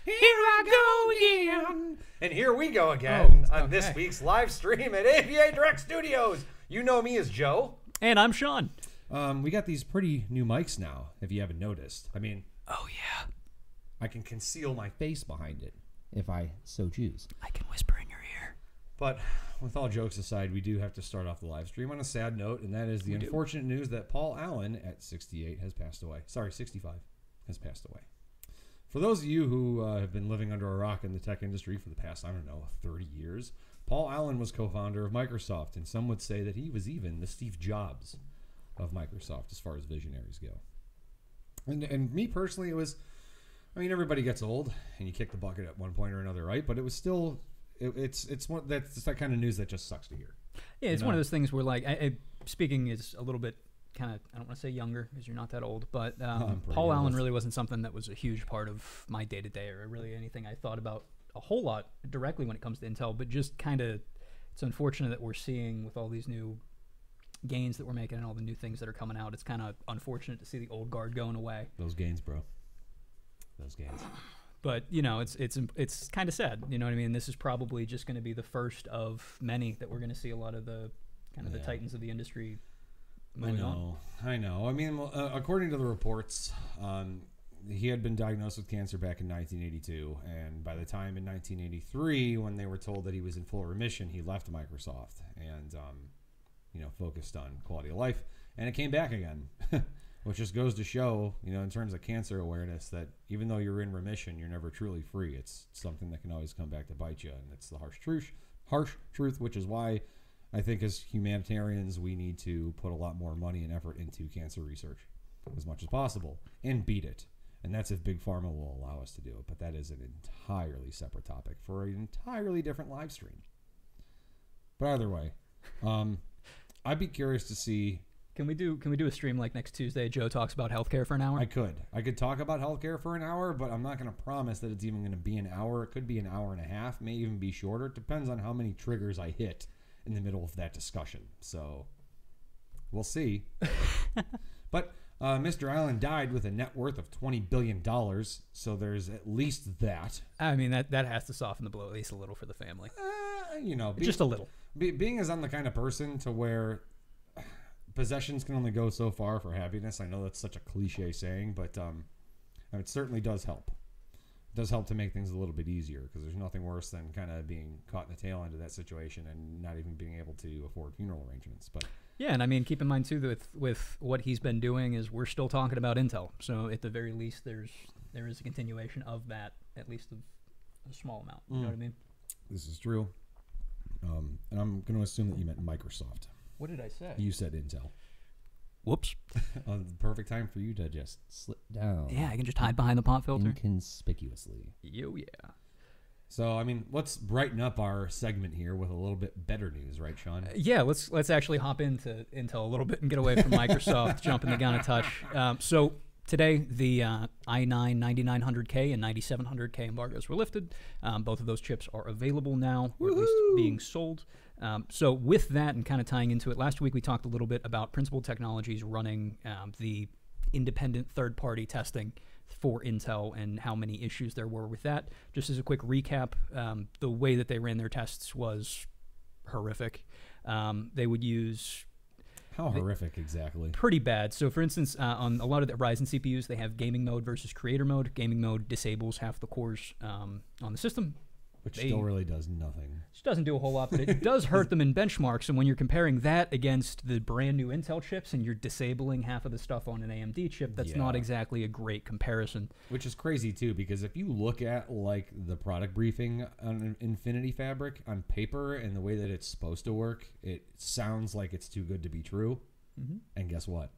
Here I go again. And here we go again on okay. this week's live stream at AVADirect Studios. You know me as Joe. And I'm Sean. We got these pretty new mics now, if you haven't noticed. I mean, Oh, yeah. I can conceal my face behind it if I so choose. I can whisper in your ear. But with all jokes aside, we do have to start off the live stream on a sad note, and that is the unfortunate news that Paul Allen at 68 has passed away. Sorry, 65 has passed away. For those of you who have been living under a rock in the tech industry for the past, 30 years, Paul Allen was co-founder of Microsoft, and some would say that he was even the Steve Jobs of Microsoft as far as visionaries go. And me personally, it was, everybody gets old, and you kick the bucket at one point or another, right? But it was still, it's that kind of news that just sucks to hear. Yeah, it's one of those things where, like, speaking is a little bit kind of, I don't want to say younger because you're not that old, but Paul Allen really wasn't something that was a huge part of my day-to-day or really anything I thought about a whole lot directly when it comes to Intel, but just kind of, it's unfortunate that we're seeing with all these new gains that we're making and all the new things that are coming out, it's kind of unfortunate to see the old guard going away. Those gains, bro. Those gains. But, it's kind of sad, you know what I mean? This is probably just going to be the first of many that we're going to see a lot of the kind of the titans of the industry moving on. I know. According to the reports, he had been diagnosed with cancer back in 1982, and by the time in 1983, when they were told that he was in full remission, he left Microsoft and, focused on quality of life, and it came back again, which just goes to show, in terms of cancer awareness, that even though you're in remission, you're never truly free. It's something that can always come back to bite you, and it's the harsh truth, which is why I think as humanitarians, we need to put a lot more money and effort into cancer research as much as possible and beat it. And that's if Big Pharma will allow us to do it. But that is an entirely separate topic for an entirely different live stream. But either way, I'd be curious to see. Can we do a stream like next Tuesday? Joe talks about healthcare for an hour. I could talk about healthcare for an hour, but I'm not going to promise that it's even going to be an hour. It could be an hour and a half, may even be shorter. It depends on how many triggers I hit in the middle of that discussion. So we'll see. But Mr. Allen died with a net worth of $20 billion, so there's at least that. That has to soften the blow at least a little for the family. Just a little. Being as I'm the kind of person to where possessions can only go so far for happiness. I know that's such a cliche saying, but it certainly does help. It does help to make things a little bit easier, because there's nothing worse than kind of being caught in the tail end of that situation and not even being able to afford funeral arrangements. But yeah, and keep in mind too that with what he's been doing is we're still talking about Intel. So at the very least, there is a continuation of that, at least a small amount. You know what I mean? This is true. And I'm going to assume that you meant Microsoft. What did I say? You said Intel. Whoops. The perfect time for you to just slip down. Yeah, I can just hide behind the pop filter. Inconspicuously. Yo, yeah. So, let's brighten up our segment here with a little bit better news, right, Sean? Yeah, let's actually hop into Intel a little bit and get away from Microsoft, jumping the gun a touch. So today, the i9 9900K and 9700K embargoes were lifted. Both of those chips are available now, or at least being sold. So with that and kind of tying into it, last week we talked a little bit about Principal Technologies running the independent third-party testing for Intel and how many issues there were with that. Just as a quick recap, the way that they ran their tests was horrific. They would use... How horrific exactly? Pretty bad. So for instance, on a lot of the Ryzen CPUs, they have gaming mode versus creator mode. Gaming mode disables half the cores on the system. Which still really does nothing. Which doesn't do a whole lot, but it does hurt them in benchmarks. And when you're comparing that against the brand new Intel chips and you're disabling half of the stuff on an AMD chip, that's not exactly a great comparison. Which is crazy too, because if you look at like the product briefing on Infinity Fabric on paper and the way that it's supposed to work, it sounds like it's too good to be true. Mm-hmm. And guess what?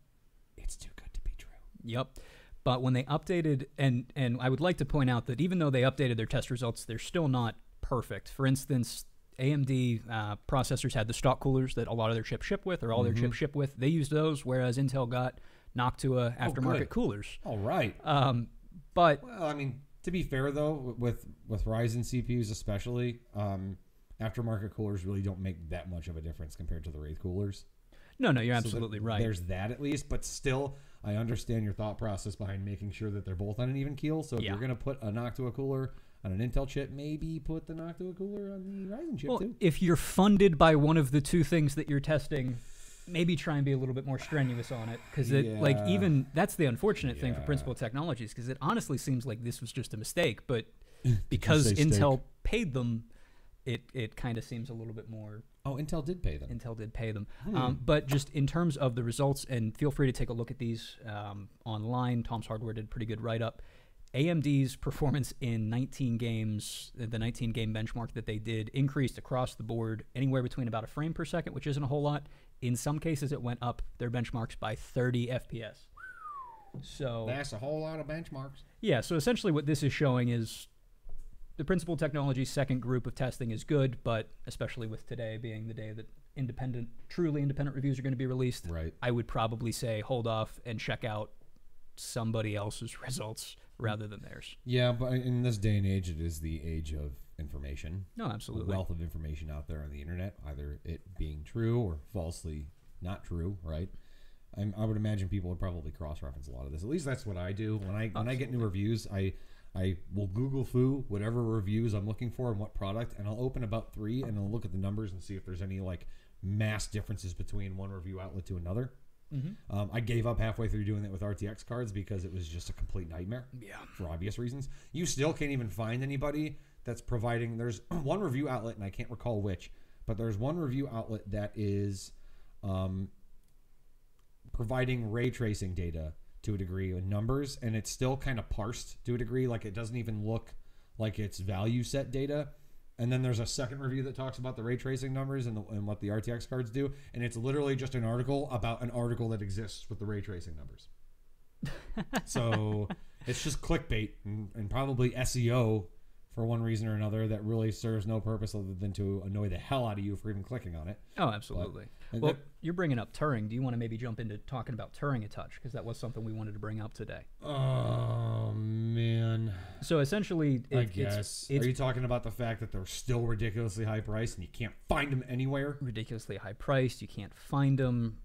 It's too good to be true. Yep. But when they updated, and I would like to point out that even though they updated their test results, they're still not perfect. For instance, AMD processors had the stock coolers that a lot of their chips ship with, or all their chips ship with. They used those, whereas Intel got Noctua aftermarket coolers. All right. But well, to be fair though, with Ryzen CPUs especially, aftermarket coolers really don't make that much of a difference compared to the Wraith coolers. No, you're absolutely right. There's that at least, but still, I understand your thought process behind making sure that they're both on an even keel. So if you're going to put a Noctua cooler on an Intel chip, maybe put the Noctua cooler on the Ryzen chip too. If you're funded by one of the two things that you're testing, maybe try and be a little bit more strenuous on it, because like even that's the unfortunate thing for Principal Technologies, because it honestly seems like this was just a mistake, but because Intel paid them, it kind of seems a little bit more. Oh, Intel did pay them. Intel did pay them. But just in terms of the results, and feel free to take a look at these online. Tom's Hardware did a pretty good write-up. AMD's performance in 19 games, the 19-game benchmark that they did, increased across the board anywhere between about a frame per second, which isn't a whole lot. In some cases, it went up their benchmarks by 30 FPS. So that's a whole lot of benchmarks. Yeah, so essentially what this is showing is the Principal Technologies second group of testing is good, but especially with today being the day that truly independent reviews are going to be released, I would probably say hold off and check out somebody else's results rather than theirs. Yeah, but in this day and age, it is the age of information. No, absolutely. A wealth of information out there on the internet, either it being true or falsely not true, right? I would imagine people would probably cross-reference a lot of this. At least that's what I do. When I get new reviews, I will Google foo whatever reviews I'm looking for and what product, and I'll open about 3 and I'll look at the numbers and see if there's any like mass differences between one review outlet to another. I gave up halfway through doing that with RTX cards because it was just a complete nightmare. Yeah, for obvious reasons. You still can't even find anybody that's providing. There's one review outlet, and I can't recall which, but there's one review outlet that is providing ray tracing data to a degree with numbers, and it's still kind of parsed to a degree. Like it doesn't even look like it's value set data. And then there's a second review that talks about the ray tracing numbers and what the RTX cards do, and it's literally just an article about an article that exists with the ray tracing numbers. So it's just clickbait and probably SEO for one reason or another that really serves no purpose other than to annoy the hell out of you for even clicking on it. Oh, absolutely. Well, you're bringing up Turing. Do you want to maybe jump into talking about Turing a touch? Because that was something we wanted to bring up today. Oh, man. So essentially, I guess. Are you talking about the fact that they're still ridiculously high priced and you can't find them anywhere? Ridiculously high priced. You can't find them.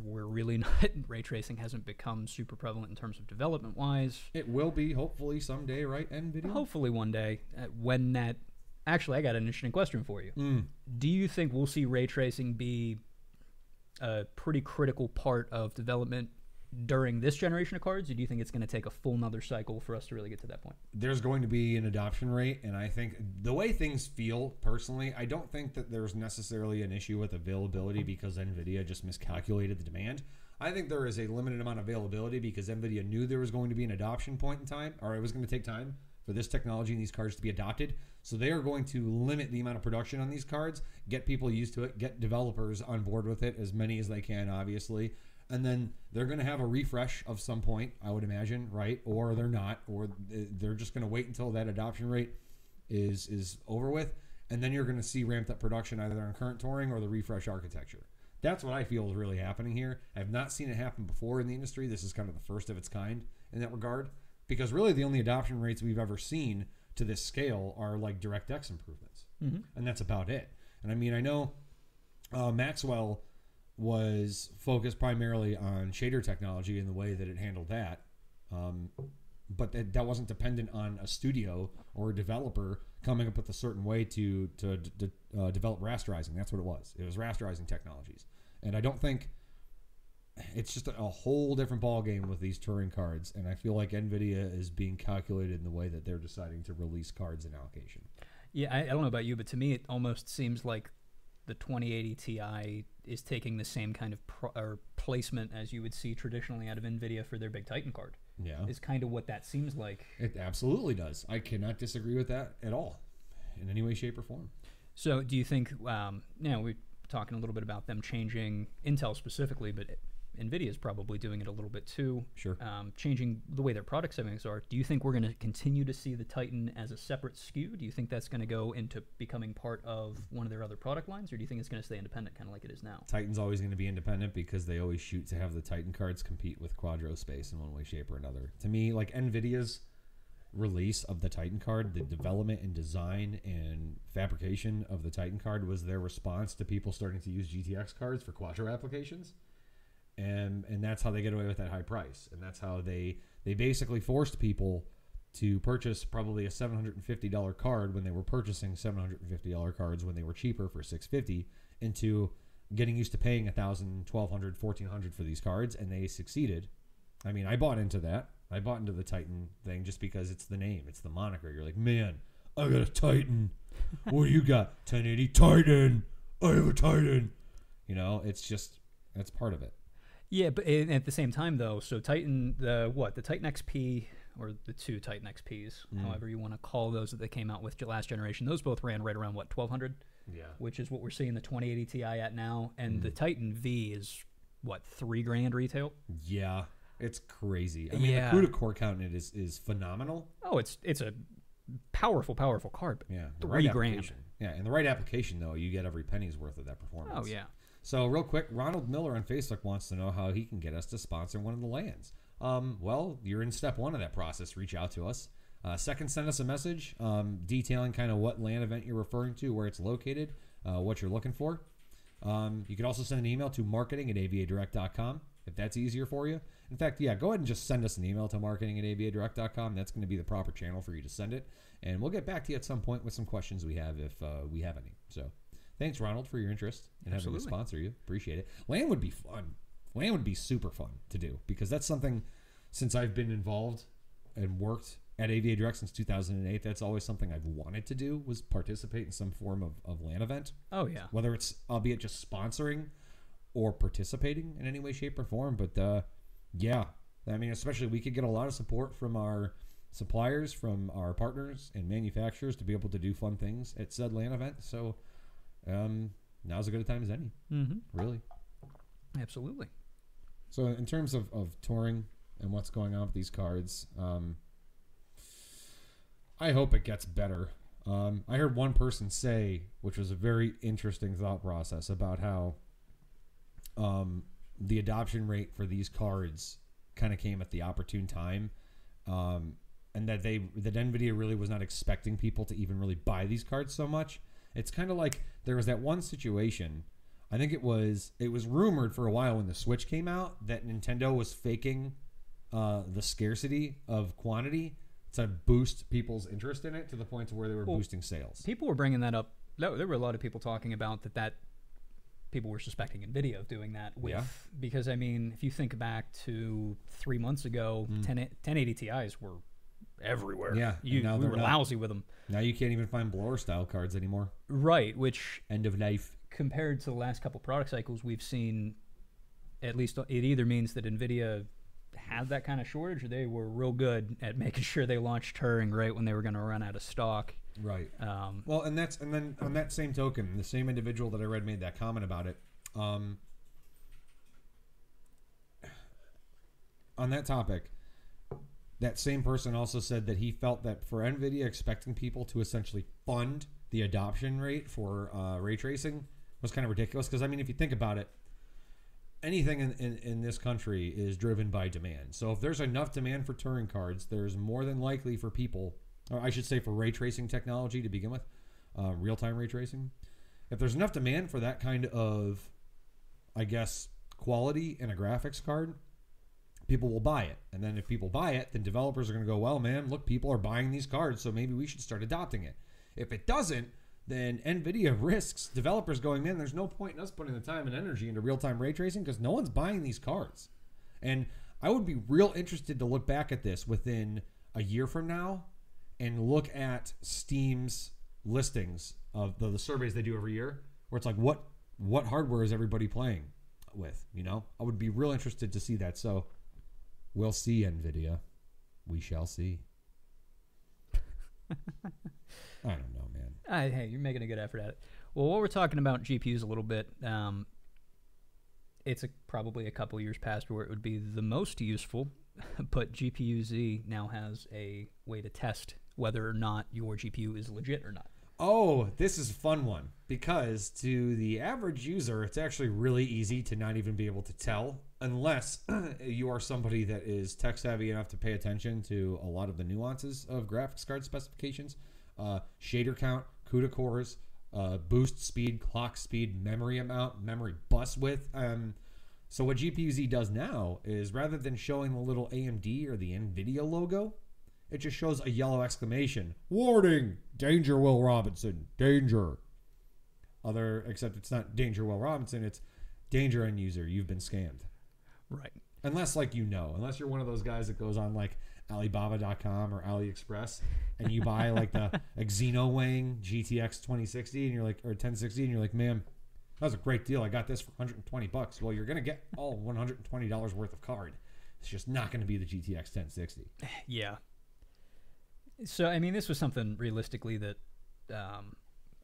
We're really not. Ray tracing hasn't become super prevalent in terms of development wise. It will be, hopefully, someday, right, NVIDIA? Hopefully one day. When that. Actually, I got an interesting question for you. Do you think we'll see ray tracing be a pretty critical part of development during this generation of cards, or do you think it's going to take a full nother cycle for us to really get to that point? There's going to be an adoption rate, and I think the way things feel, personally, I don't think that there's necessarily an issue with availability because NVIDIA just miscalculated the demand. I think there is a limited amount of availability because NVIDIA knew there was going to be an adoption point in time, or it was going to take time for this technology and these cards to be adopted. So they are going to limit the amount of production on these cards, get people used to it, get developers on board with it, as many as they can, obviously. And then they're going to have a refresh of some point, I would imagine, right? Or they're not, or they're just going to wait until that adoption rate is over with. And then you're going to see ramped up production either on current Turing or the refresh architecture. That's what I feel is really happening here. I have not seen it happen before in the industry. This is kind of the first of its kind in that regard. Because really the only adoption rates we've ever seen to this scale are like DirectX improvements. And that's about it. And I mean, I know Maxwell was focused primarily on shader technology and the way that it handled that. But that wasn't dependent on a studio or a developer coming up with a certain way to develop rasterizing. That's what it was. It was rasterizing technologies. And I don't think it's just a whole different ballgame with these Turing cards. And I feel like NVIDIA is being calculated in the way that they're deciding to release cards in allocation. Yeah, I don't know about you, but to me it almost seems like the 2080 Ti is taking the same kind of placement as you would see traditionally out of NVIDIA for their big Titan card. Yeah. Is kind of what that seems like. It absolutely does. I cannot disagree with that at all in any way, shape, or form. So do you think, we're talking a little bit about them changing, Intel specifically, but NVIDIA is probably doing it a little bit too. Sure. Changing the way their product settings are. Do you think we're going to continue to see the Titan as a separate SKU? Do you think that's going to go into becoming part of one of their other product lines, or do you think it's going to stay independent, kind of like it is now? Titan's always going to be independent because they always shoot to have the Titan cards compete with Quadro Space in one way, shape, or another. To me, like NVIDIA's release of the Titan card, the development and design and fabrication of the Titan card was their response to people starting to use GTX cards for Quadro applications. and that's how they get away with that high price, and that's how they basically forced people to purchase probably a $750 card when they were purchasing $750 cards when they were cheaper for $650 into getting used to paying $1,000, $1,200, $1,400 for these cards, and they succeeded. I mean, I bought into that. I bought into the Titan thing just because it's the name, it's the moniker. You're like, man, I got a Titan. What do you got? 1080 Titan. I have a Titan. You know, it's just, that's part of it. Yeah, but at the same time, though, so Titan, the Titan XP, or the two Titan XPs, however you want to call those that they came out with last generation, those both ran right around, what, 1,200? Yeah. Which is what we're seeing the 2080 Ti at now. And the Titan V is, what, $3,000 retail? Yeah, it's crazy. I mean, the CUDA core count in it is phenomenal. Oh, it's a powerful card. But yeah, $3,000. Yeah, in the right application, though, you get every penny's worth of that performance. Oh, yeah. So real quick, Ronald Miller on Facebook wants to know how he can get us to sponsor one of the LANs. Well, you're in step one of that process. Reach out to us. Second, send us a message detailing kind of what LAN event you're referring to, where it's located, what you're looking for. You can also send an email to marketing@avadirect.com if that's easier for you. In fact, yeah, go ahead and just send us an email to marketing@avadirect.com. That's going to be the proper channel for you to send it. And we'll get back to you at some point with some questions we have if we have any. So thanks, Ronald, for your interest in having us sponsor you. Appreciate it. LAN would be fun. LAN would be super fun to do because that's something, since I've been involved and worked at AVADirect since 2008, that's always something I've wanted to do, was participate in some form of LAN event. Oh, yeah. Whether it's, albeit just sponsoring or participating in any way, shape, or form. But, yeah, I mean, especially we could get a lot of support from our suppliers, from our partners and manufacturers to be able to do fun things at said LAN event. So now's as good a time as any, really. Absolutely. So in terms of touring and what's going on with these cards, I hope it gets better. I heard one person say, which was a very interesting thought process, about how the adoption rate for these cards kind of came at the opportune time, and that NVIDIA really was not expecting people to even really buy these cards so much. It's kind of like there was that one situation, I think it was rumored for a while when the Switch came out that Nintendo was faking the scarcity of quantity to boost people's interest in it to the point to where they were boosting sales. People were bringing that up. There were a lot of people talking about that people were suspecting NVIDIA of doing that with, because, I mean, if you think back to 3 months ago, 1080 Ti's were everywhere. Yeah. We were lousy with them. Now you can't even find blower-style cards anymore. Right, which... End of life. Compared to the last couple product cycles we've seen, at least it either means that NVIDIA had that kind of shortage, or they were real good at making sure they launched Turing right when they were going to run out of stock. Right. Well, and then on that same token, the same individual that I read made that comment about it. On that topic, that same person also said that he felt that for NVIDIA expecting people to essentially fund the adoption rate for ray tracing was kind of ridiculous. Because, I mean, if you think about it, anything in this country is driven by demand. So if there's enough demand for Turing cards, there's more than likely for people, or I should say for ray tracing technology to begin with, real-time ray tracing. If there's enough demand for that kind of, I guess, quality in a graphics card, people will buy it. And then if people buy it, then developers are going to go, well, man, look, people are buying these cards, so maybe we should start adopting it. If it doesn't, then NVIDIA risks developers going, man, there's no point in us putting the time and energy into real-time ray tracing because no one's buying these cards. And I would be real interested to look back at this within a year from now and look at Steam's listings of the surveys they do every year, where it's like, what hardware is everybody playing with, you know? I would be real interested to see that. So we'll see, NVIDIA. We shall see. I don't know, man. Hey, you're making a good effort at it. Well, while we're talking about GPUs a little bit, it's probably a couple years past where it would be the most useful, but GPUZ now has a way to test whether or not your GPU is legit or not. Oh, this is a fun one, because to the average user, it's actually really easy to not even be able to tell unless you are somebody that is tech savvy enough to pay attention to a lot of the nuances of graphics card specifications. Shader count, CUDA cores, boost speed, clock speed, memory amount, memory bus width. So what GPUZ does now is rather than showing the little AMD or the NVIDIA logo, it just shows a yellow exclamation. Warning! Danger, Will Robinson. Danger. Except it's not danger, Will Robinson. It's danger, end user. You've been scammed. Right. Unless, unless you're one of those guys that goes on, Alibaba.com or AliExpress, and you buy, the Xenowang GTX 2060, and you're like, or 1060, and you're like, man, that was a great deal. I got this for $120. Well, you're going to get all $120 worth of card. It's just not going to be the GTX 1060. Yeah. So, I mean, this was something realistically that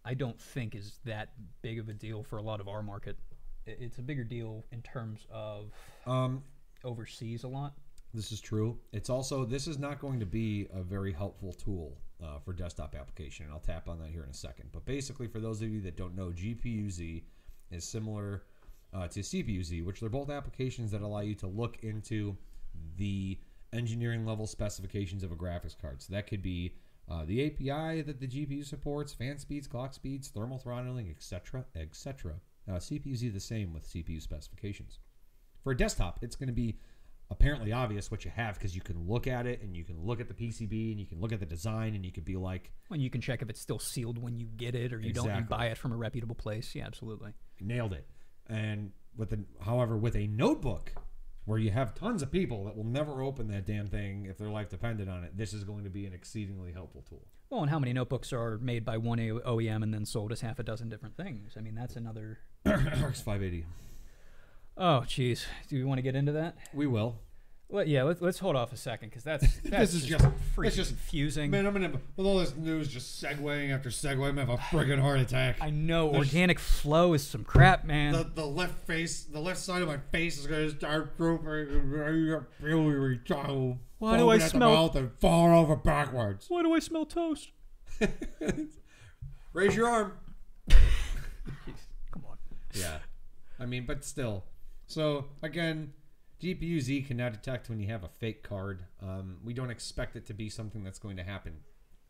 I don't think is that big of a deal for a lot of our market. It's a bigger deal in terms of overseas a lot. This is true. It's also, this is not going to be a very helpful tool for desktop application, and I'll tap on that here in a second. But basically, for those of you that don't know, GPUZ is similar to CPUZ, which they're both applications that allow you to look into the engineering level specifications of a graphics card. So that could be the API that the GPU supports, fan speeds, clock speeds, thermal throttling, etc., etc. CPUZ the same with CPU specifications. For a desktop, it's going to be apparently obvious what you have because you can look at it and you can look at the PCB and you can look at the design and you could be like... Well, you can check if it's still sealed when you get it or you don't buy it from a reputable place. Yeah, absolutely. Nailed it. And however, with a notebook where you have tons of people that will never open that damn thing if their life depended on it, this is going to be an exceedingly helpful tool. Well, and how many notebooks are made by one OEM and then sold as half a dozen different things? I mean, that's another... RX 580. Oh, geez. Do we want to get into that? We will. Well, yeah, let's hold off a second because that's this is just freaking confusing. Man, I'm gonna with all this news just segueing after segue, I'm gonna have a friggin' heart attack. I know organic flow is some crap, man. The left side of my face is gonna start drooping. Why do I smell? Mouth and fall over backwards. Why do I smell toast? Raise your arm. Come on. Yeah, I mean, but still. So again. GPUZ can now detect when you have a fake card. We don't expect it to be something that's going to happen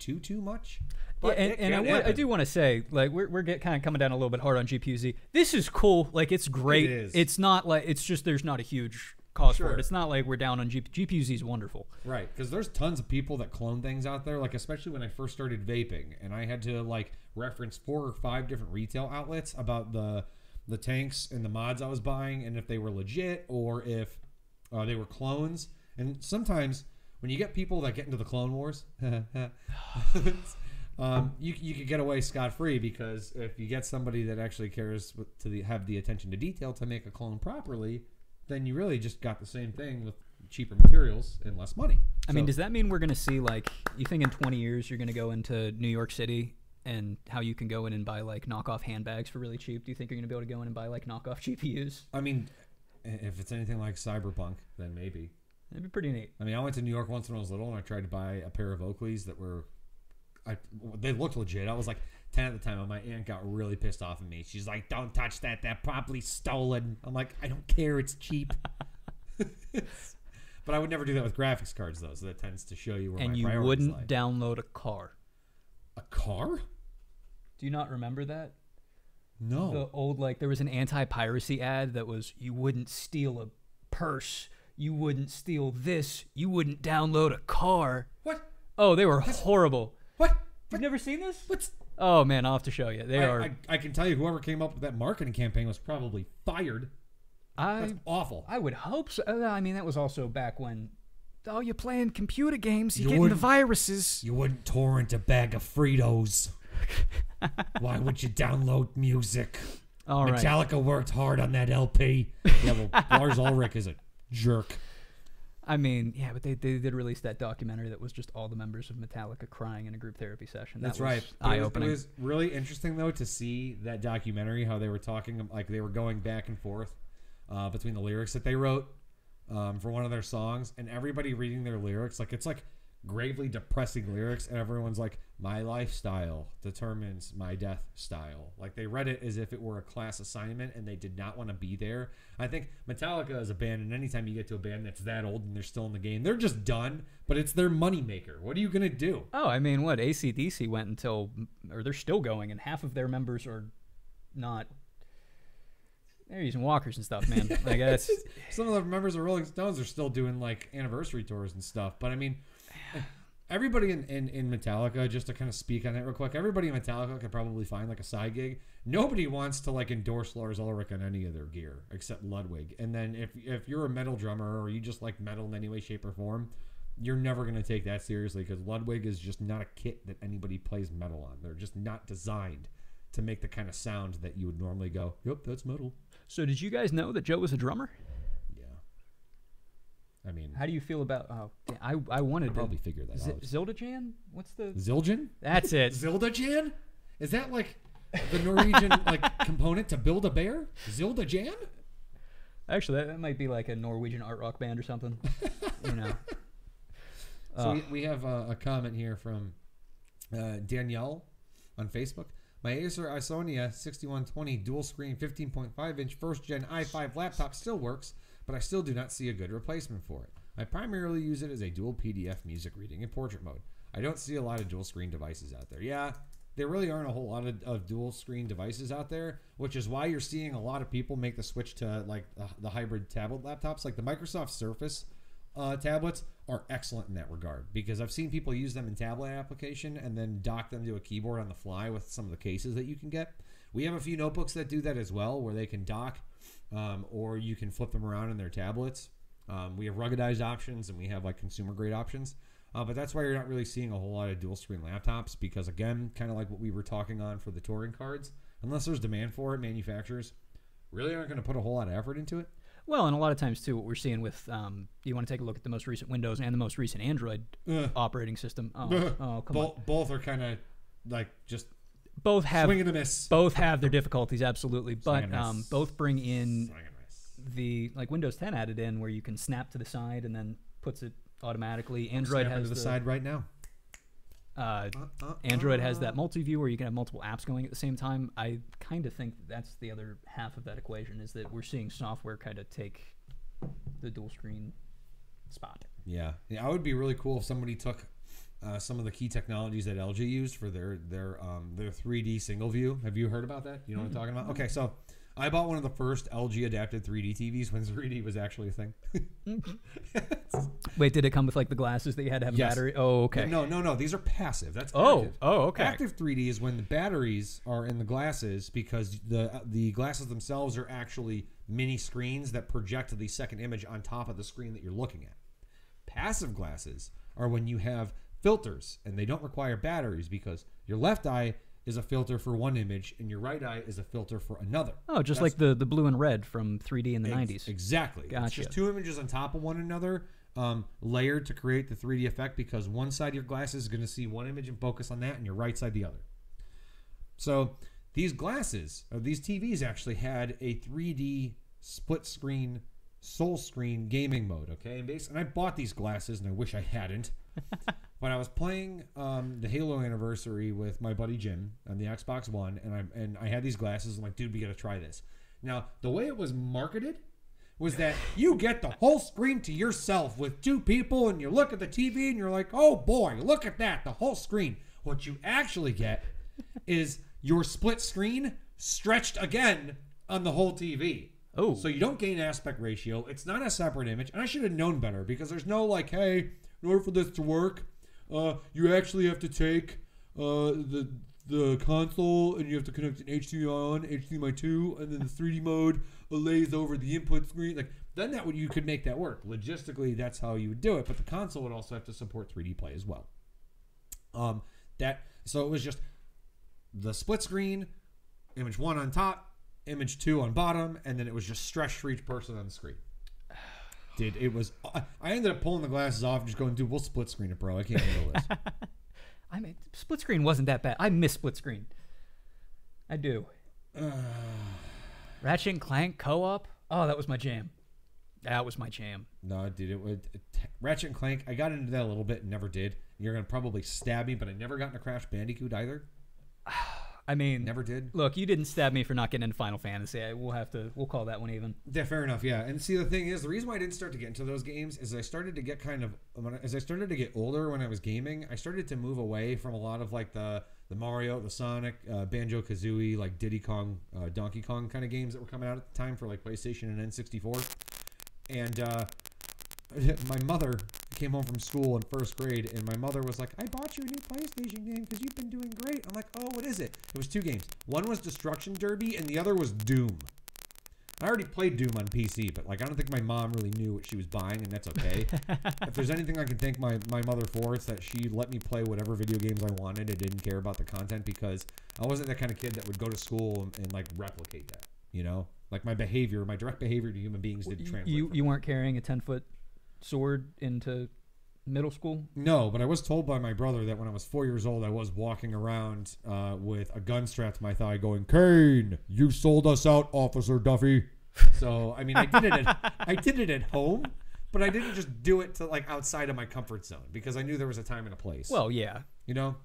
too much. But yeah, I do want to say, we're kind of coming down a little bit hard on GPUZ. This is cool. It's great. It is. It's not it's just there's not a huge cause for it. It's not like we're down on GPUZ is wonderful. Right, because there's tons of people that clone things out there. Especially when I first started vaping, and I had to reference 4 or 5 different retail outlets about the tanks and the mods I was buying and if they were legit or if they were clones. And sometimes when you get people that get into the clone wars, you could get away scot-free because if you get somebody that actually cares to have the attention to detail to make a clone properly, then you really just got the same thing with cheaper materials and less money. I mean, does that mean we're going to see you think in 20 years you're going to go into New York City and how you can go in and buy knockoff handbags for really cheap? Do you think you're going to be able to go in and buy knockoff GPUs? I mean, if it's anything like Cyberpunk, then maybe. That'd be pretty neat. I mean, I went to New York once when I was little and I tried to buy a pair of Oakleys that they looked legit. I was 10 at the time, and my aunt got really pissed off at me. She's like, "Don't touch that. They're probably stolen." I'm like, "I don't care. It's cheap." But I would never do that with graphics cards, though, so that tends to show you where my priorities lie. And you wouldn't download a car. A car? Do you not remember that? No. The old, there was an anti-piracy ad that was, you wouldn't steal a purse, you wouldn't steal this, you wouldn't download a car. What? Oh, they were horrible. What? You've never seen this? What's... Oh, man, I'll have to show you. I can tell you whoever came up with that marketing campaign was probably fired. That's awful. I would hope so. I mean, that was also back when, you're playing computer games, you're getting the viruses. You wouldn't torrent a bag of Fritos. Why would you download music? All right. Metallica worked hard on that LP. Yeah, well, Lars Ulrich is a jerk. I mean, yeah, but they did release that documentary that was just all the members of Metallica crying in a group therapy session. That's right. Eye-opening. It was really interesting, though, to see that documentary, how they were talking, they were going back and forth between the lyrics that they wrote for one of their songs, and everybody reading their lyrics, it's gravely depressing lyrics, and everyone's like, my lifestyle determines my death style. They read it as if it were a class assignment, and they did not want to be there. I think Metallica is a band, and anytime you get to a band that's that old and they're still in the game, they're just done, but it's their moneymaker. What are you going to do? Oh, I mean, what? AC/DC went or they're still going, and half of their members are not... They're using walkers and stuff, man. Like that's some of the members of Rolling Stones are still doing like anniversary tours and stuff. But I mean, everybody in Metallica, just to kind of speak on that real quick, everybody in Metallica could probably find like a side gig. Nobody wants to like endorse Lars Ulrich on any of their gear except Ludwig. And then if you're a metal drummer or you just like metal in any way, shape, or form, you're never going to take that seriously because Ludwig is just not a kit that anybody plays metal on. They're just not designed to make the kind of sound that you would normally go, yep, that's metal. So did you guys know that Joe was a drummer? Yeah. I mean, how do you feel about? Oh, I wanted to probably figure that out. Zildajan? What's the Zildjian? That's it. Zildajan? Is that like the Norwegian like component to build a bear? Zildajan? Actually, that might be like a Norwegian art rock band or something. You know. So we have a comment here from Danielle on Facebook. My Acer Isonia 6120 dual screen 15.5-inch first-gen i5 laptop still works, but I still do not see a good replacement for it. I primarily use it as a dual PDF music reading in portrait mode. I don't see a lot of dual screen devices out there. Yeah, there really aren't a whole lot of dual screen devices out there, which is why you're seeing a lot of people make the switch to like the hybrid tablet laptops. Like the Microsoft Surface tablets are excellent in that regard because I've seen people use them in tablet application and then dock them to a keyboard on the fly with some of the cases that you can get. We have a few notebooks that do that as well, where they can dock or you can flip them around in their tablets. We have ruggedized options and we have like consumer grade options. But that's why you're not really seeing a whole lot of dual screen laptops because, again, kind of like what we were talking on for the Turing cards, unless there's demand for it, manufacturers really aren't going to put a whole lot of effort into it. Well, and a lot of times, too, what we're seeing with, you want to take a look at the most recent Windows and the most recent Android operating system. Come on. Both are kind of like just both have swing and a miss. Both have their difficulties, absolutely. But both bring in the, like Windows 10 added in where you can snap to the side and then puts it automatically. Android has to the side right now. Android has that multi-view where you can have multiple apps going at the same time. I kind of think that's the other half of that equation is that we're seeing software kind of take the dual screen spot. Yeah, I would be really cool if somebody took some of the key technologies that LG used for their 3D single view. Have you heard about that? You know what I'm talking about? Okay, so I bought one of the first LG adapted 3D TVs when 3D was actually a thing. Wait, did it come with like the glasses that you had to have a battery? Oh, okay. No. These are passive. That's active. Active. Oh, okay. Active 3D is when the batteries are in the glasses because the glasses themselves are actually mini screens that project the second image on top of the screen that you're looking at. Passive glasses are when you have filters and they don't require batteries because your left eye is a filter for one image, and your right eye is a filter for another. Oh, just like the blue and red from 3D in the 90s. Exactly. Gotcha. It's just two images on top of one another, layered to create the 3D effect because one side of your glasses is going to see one image and focus on that, and your right side the other. So these glasses, or these TVs actually had a 3D split screen, sole screen gaming mode, okay? And I bought these glasses, and I wish I hadn't. But I was playing the Halo Anniversary with my buddy Jim on the Xbox One, and I had these glasses. I'm like, dude, we got to try this. Now, the way it was marketed was that you get the whole screen to yourself with two people, and you look at the TV, and you're like, oh, boy, look at that, the whole screen. What you actually get is your split screen stretched again on the whole TV. Oh. So you don't gain aspect ratio. It's not a separate image. And I should have known better because there's no like, hey, in order for this to work, you actually have to take the console and you have to connect an HDMI on, HDMI 2, and then the 3D mode lays over the input screen. Like then you could make that work. Logistically, that's how you would do it. But the console would also have to support 3D play as well. So it was just the split screen, image 1 on top, image 2 on bottom, and then it was just stretched for each person on the screen. Dude, it was. I ended up pulling the glasses off and just going, dude, we'll split screen it, bro. I can't handle this. I mean, split screen wasn't that bad. I miss split screen. I do. Ratchet and Clank co-op. Oh, that was my jam. That was my jam. No, dude, Ratchet and Clank. I got into that a little bit and never did. You're gonna probably stab me, but I never got into Crash Bandicoot either. I mean, Never did. Look, you didn't stab me for not getting into Final Fantasy. We'll call that one even. Yeah, fair enough. Yeah, and see, the thing is, the reason why I didn't start to get into those games is I started to get as I started to get older when I was gaming, I started to move away from a lot of like the Mario, the Sonic, Banjo Kazooie, like Diddy Kong, Donkey Kong kind of games that were coming out at the time for like PlayStation and N64. And my mother came home from school in first grade, and my mother was like, I bought you a new PlayStation game because you've been doing great. I'm like, oh, what is it? It was 2 games. One was Destruction Derby, and the other was Doom. I already played Doom on PC, but like I don't think my mom really knew what she was buying, and that's okay. If there's anything I can thank my mother for, it's that she let me play whatever video games I wanted and didn't care about the content, because I wasn't that kind of kid that would go to school and like replicate that, you know? Like my direct behavior to human beings didn't translate. You weren't carrying a 10-foot sword into middle school? No, but I was told by my brother that when I was 4 years old, I was walking around with a gun strapped to my thigh going, Kane, you sold us out, Officer Duffy. So, I mean, I did it at home, but I didn't just do it to like outside of my comfort zone, because I knew there was a time and a place. Well, yeah. You know?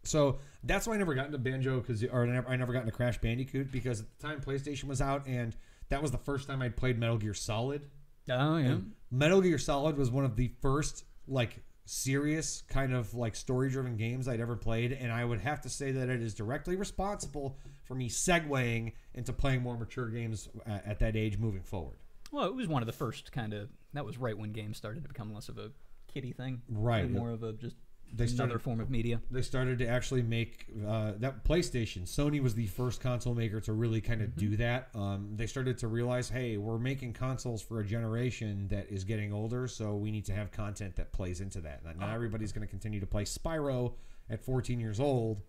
So that's why I never got into Banjo, I never got into Crash Bandicoot, because at the time PlayStation was out, and that was the first time I'd played Metal Gear Solid. Oh, yeah. And Metal Gear Solid was one of the first like serious kind of like story-driven games I'd ever played, and I would have to say that it is directly responsible for me segueing into playing more mature games at that age moving forward. Well, it was one of the first that was right when games started to become less of a kiddie thing. Right. And more of a just another form of media. They started to actually make that PlayStation. Sony was the first console maker to really kind of do that. They started to realize, hey, we're making consoles for a generation that is getting older, so we need to have content that plays into that. Not everybody's going to continue to play Spyro at 14 years old.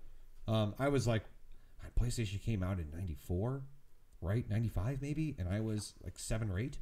I was like, PlayStation came out in 94, right? 95 maybe, and I was like 7 or 8.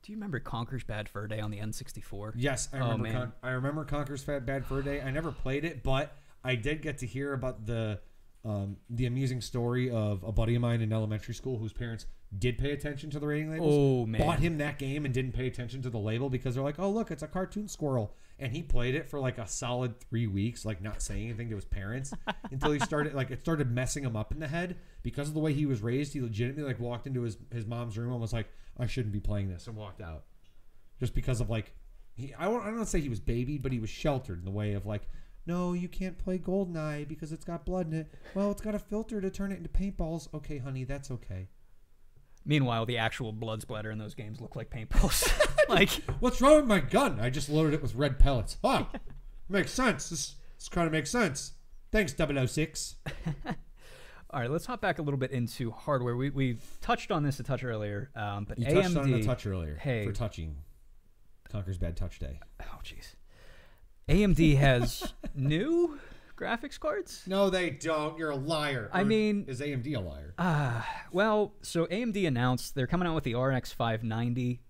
Do you remember Conker's Bad Fur Day on the N64? Yes, I remember. I remember Conker's Bad Fur Day. I never played it, but I did get to hear about the amusing story of a buddy of mine in elementary school whose parents did pay attention to the rating labels. Oh, man. Bought him that game and didn't pay attention to the label because they're like, oh, look, it's a cartoon squirrel. And he played it for like a solid 3 weeks, like not saying anything to his parents until he started, like it started messing him up in the head because of the way he was raised. He legitimately like walked into his mom's room and was like, I shouldn't be playing this, and walked out. Just because of like, I don't say he was babied, but he was sheltered in the way of like, no, you can't play GoldenEye because it's got blood in it. Well, it's got a filter to turn it into paintballs. Okay, honey, that's okay. Meanwhile, the actual blood splatter in those games look like paintballs. Like, what's wrong with my gun? I just loaded it with red pellets. Huh. Makes sense. This kind of makes sense. Thanks, 006. All right, let's hop back a little bit into hardware. We touched on this a touch earlier, but you AMD... touched on it a touch earlier. Hey. For touching. Conker's Bad Touch Day. Oh, jeez. AMD has new graphics cards? No, they don't. You're a liar. I mean... Is AMD a liar? Well, so AMD announced they're coming out with the RX 590.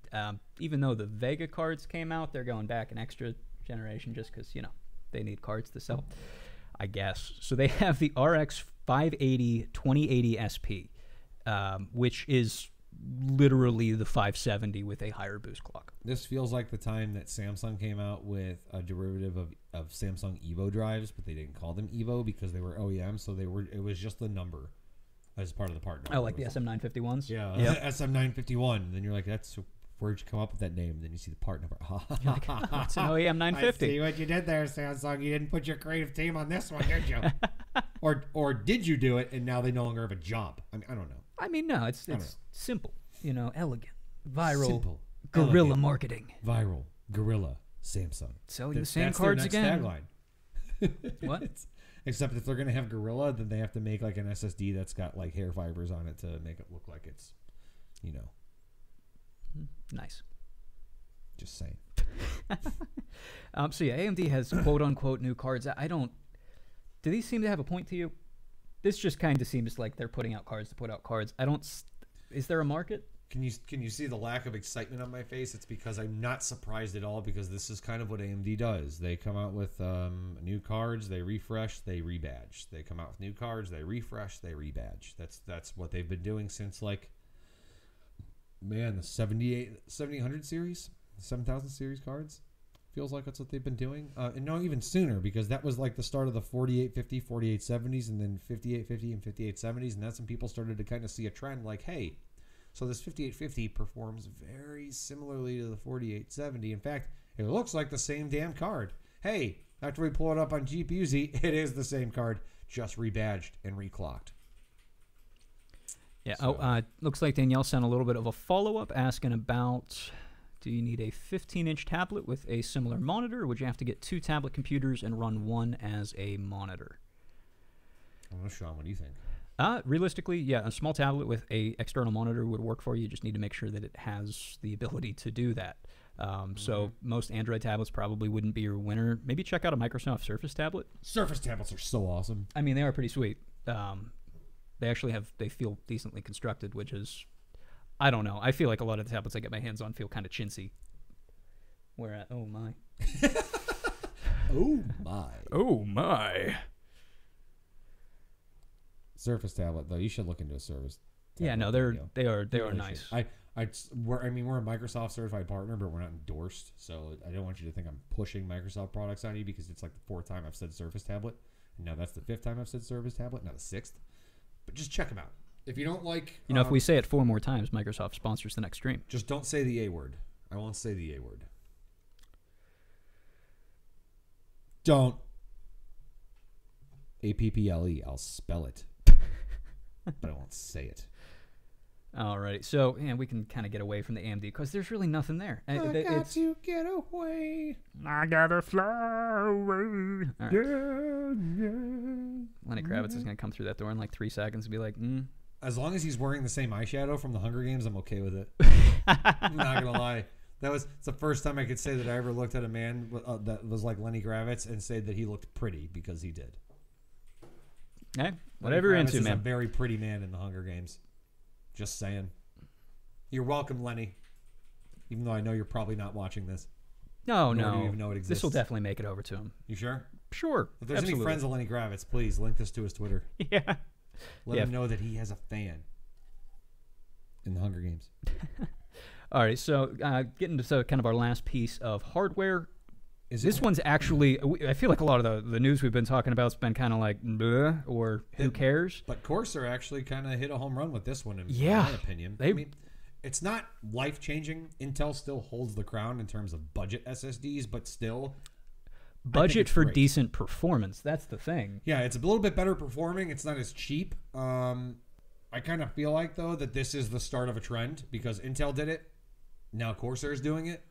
Even though the Vega cards came out, they're going back an extra generation just because, you know, they need cards to sell, I guess. So they have the RX 580 2080 SP, which is literally the 570 with a higher boost clock. This feels like the time that Samsung came out with a derivative of Samsung Evo drives, but they didn't call them Evo because they were OEM, so it was just the number as part of the part number. Oh, like the SM951s? Yeah, yep. SM951. And then you're like, where'd you come up with that name? And then you see the part number. You're like, oh, it's an OEM 950. I see what you did there, Samsung. You didn't put your creative team on this one, did you? or did you do it and now they no longer have a job? I mean, I don't know. I mean, no, it's simple, you know, elegant, viral, simple, guerrilla elegant, marketing. Viral, guerrilla, Samsung. Selling the same cards again. That's their next tagline. What? Except if they're going to have Gorilla, then they have to make like an SSD that's got like hair fibers on it to make it look like it's, you know. Nice. Just saying. So yeah, AMD has quote unquote new cards. Do these seem to have a point to you? This just kind of seems like they're putting out cards to put out cards. Is there a market? Can you see the lack of excitement on my face? It's because I'm not surprised at all, because this is kind of what AMD does. They come out with new cards, they refresh, they rebadge. They come out with new cards, they refresh, they rebadge. That's what they've been doing since like, man, the 7800 series, 7000 series cards. Feels like that's what they've been doing. And no, even sooner, because that was like the start of the 4850, 4870s, and then 5850 and 5870s. And that's when people started to kind of see a trend like, hey, so this 5850 performs very similarly to the 4870. In fact, it looks like the same damn card. Hey, after we pull it up on GPUZ, it is the same card, just rebadged and reclocked. Yeah. So. Looks like Danielle sent a little bit of a follow-up asking about, do you need a 15-inch tablet with a similar monitor, or would you have to get 2 tablet computers and run one as a monitor? I don't know, Sean, what do you think? Realistically, yeah, a small tablet with a external monitor would work for you. You just need to make sure that it has the ability to do that. So most Android tablets probably wouldn't be your winner. Maybe check out a Microsoft Surface tablet. Surface tablets are so awesome. I mean, they are pretty sweet. They feel decently constructed, which is, I don't know. I feel like a lot of the tablets I get my hands on feel kind of chintzy. Oh my. Oh my. Oh my. Surface tablet though, you should look into a Surface tablet. Yeah, no, they are nice. We're a Microsoft certified partner, but we're not endorsed, so I don't want you to think I'm pushing Microsoft products on you, because it's like the 4th time I've said Surface tablet, and now that's the 5th time I've said Surface tablet, now the 6th. But just check them out. If you don't like, if we say it 4 more times, Microsoft sponsors the next stream. just don't say the A word. I won't say the A word. Don't. APPLE. I'll spell it, but I won't say it. Alright, so we can kind of get away from the AMD because there's really nothing there. I got to get away. I gotta fly away. Right. Yeah. Lenny Kravitz is gonna come through that door in like 3 seconds and be like, As long as he's wearing the same eyeshadow from the Hunger Games, I'm okay with it. I'm not gonna lie. It's the first time I could say that I ever looked at a man that was like Lenny Kravitz and say that he looked pretty, because he did. Hey, whatever you're into, man. A very pretty man in the Hunger Games. Just saying. You're welcome, Lenny. Even though I know you're probably not watching this. No. Do you even know it exists. This will definitely make it over to him. You sure? Sure. If there's any friends of Lenny Kravitz, please link this to his Twitter. Yeah. Let him know that he has a fan in the Hunger Games. All right, so getting to kind of our last piece of hardware. This one's actually, I feel like a lot of the news we've been talking about has been kind of like, bleh, or who cares? But Corsair actually kind of hit a home run with this one, in my opinion. I mean, it's not life-changing. Intel still holds the crown in terms of budget SSDs, but still. Budget for decent performance. That's the thing. Yeah, it's a little bit better performing. It's not as cheap. I kind of feel like, though, that this is the start of a trend, because Intel did it. Now Corsair's doing it.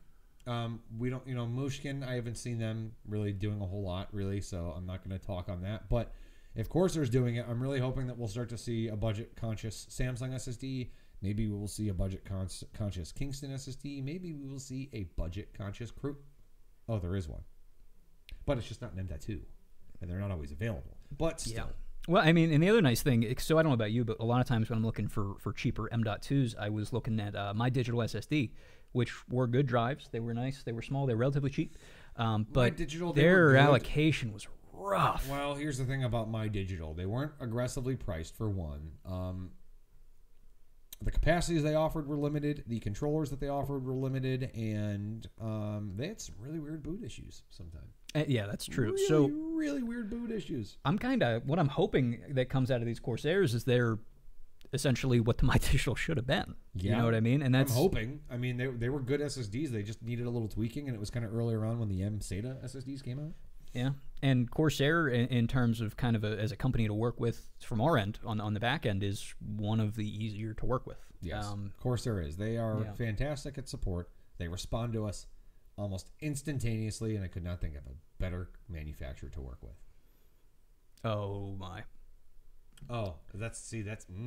We don't, Mushkin, I haven't seen them really doing a whole lot, really, so I'm not going to talk on that. But if Corsair's doing it, I'm really hoping that we'll start to see a budget-conscious Samsung SSD. Maybe we will see a budget-conscious Kingston SSD. Maybe we will see a budget-conscious Crew. Oh, there is one. But it's just not an M.2, and they're not always available. But still. Yeah. Well, I mean, and the other nice thing, so I don't know about you, but a lot of times when I'm looking for cheaper M.2s, I was looking at my digital SSD, which were good drives. They were nice. They were small. They were relatively cheap. But their allocation was rough. Well, here's the thing about my digital. They weren't aggressively priced, for one. The capacities they offered were limited. The controllers that they offered were limited. And they had some really weird boot issues sometimes. Yeah, that's true. Really weird boot issues. What I'm hoping that comes out of these Corsairs is they're essentially what my digital should have been. Yeah. You know what I mean? And that's, I'm hoping. I mean, they were good SSDs. They just needed a little tweaking, and it was kind of earlier on when the M-SATA SSDs came out. Yeah. And Corsair, in terms of kind of as a company to work with from our end, on the back end, is one of the easier to work with. Yes, Corsair is. They are fantastic at support. They respond to us almost instantaneously, and I could not think of a better manufacturer to work with. Oh, my. Oh, you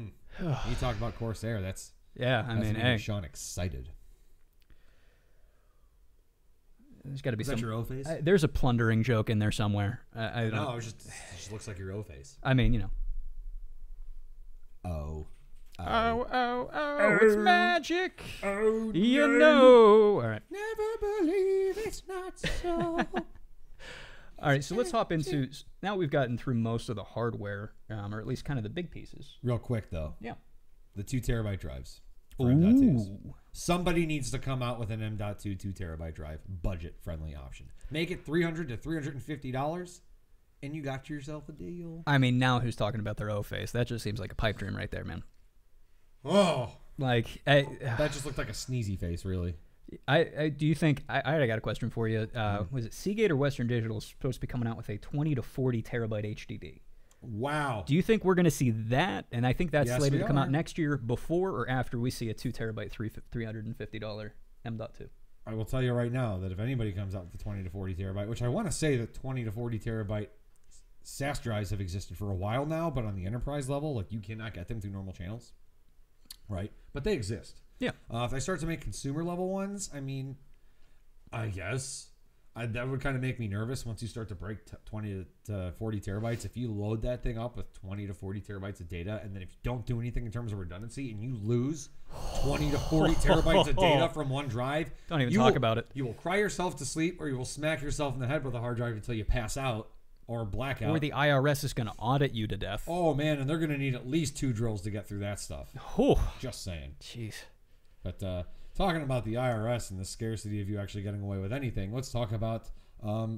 talk about Corsair. That's hey, Sean excited. There's got to be Is that your O face? There's a plundering joke in there somewhere. I don't know. It just looks like your O face. I mean, Oh, it's magic. Oh, All right. Never believe it's not so. All right, so let's hop into, now we've gotten through most of the hardware, or at least kind of the big pieces. Real quick, though. Yeah. The 2 terabyte drives. for M.2s. Ooh. Somebody needs to come out with an M.2 2 terabyte drive, budget-friendly option. Make it $300 to $350, and you got yourself a deal. I mean, now who's talking about their O face? That just seems like a pipe dream right there, man. Oh. Like, that just looked like a sneezy face, really. Do you think, I got a question for you. Was it Seagate or Western Digital supposed to be coming out with a 20 to 40 terabyte HDD? Wow. Do you think we're going to see that? And I think that's Yes, slated we to come are. out next year, before or after we see a 2 terabyte $350 M.2. I will tell you right now that if anybody comes out with the 20 to 40 terabyte, which I want to say that 20 to 40 terabyte SAS drives have existed for a while now, but on the enterprise level, like you cannot get them through normal channels, right? But they exist. Yeah. If they start to make consumer level ones, I mean, I guess that would kind of make me nervous once you start to break 20 to 40 terabytes. If you load that thing up with 20 to 40 terabytes of data, and then if you don't do anything in terms of redundancy, and you lose 20 to 40 terabytes of data from one drive, Don't even talk about it. You will cry yourself to sleep, or you will smack yourself in the head with a hard drive until you pass out or blackout. Or the IRS is going to audit you to death. Oh, man, and they're going to need at least 2 drills to get through that stuff. Oh, Just saying. jeez. But talking about the IRS and the scarcity of you actually getting away with anything, let's talk about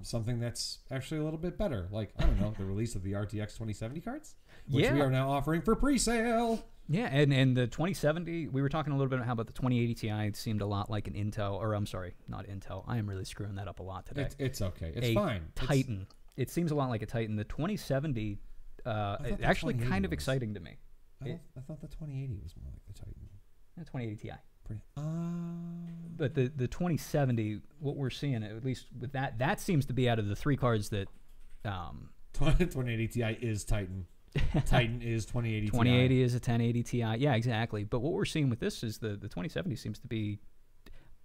something that's actually a little bit better. Like, I don't know, the release of the RTX 2070 cards, which we are now offering for pre-sale. Yeah, and the 2070, we were talking a little bit about how about the 2080 Ti. It seemed a lot like an Intel, or I'm sorry, not Intel. I am really screwing that up a lot today. It's okay. It's a fine. Titan. It seems a lot like a Titan. The 2070, the actually 2080 kind of was. exciting to me. I thought the 2080 was more like the Titan. 2080 Ti. Pretty. But the 2070, what we're seeing, at least with that seems to be out of the 3 cards that 2080 Ti is Titan. Titan is 2080 Ti. 2080 is a 1080 Ti. Yeah, exactly. But what we're seeing with this is the 2070 seems to be,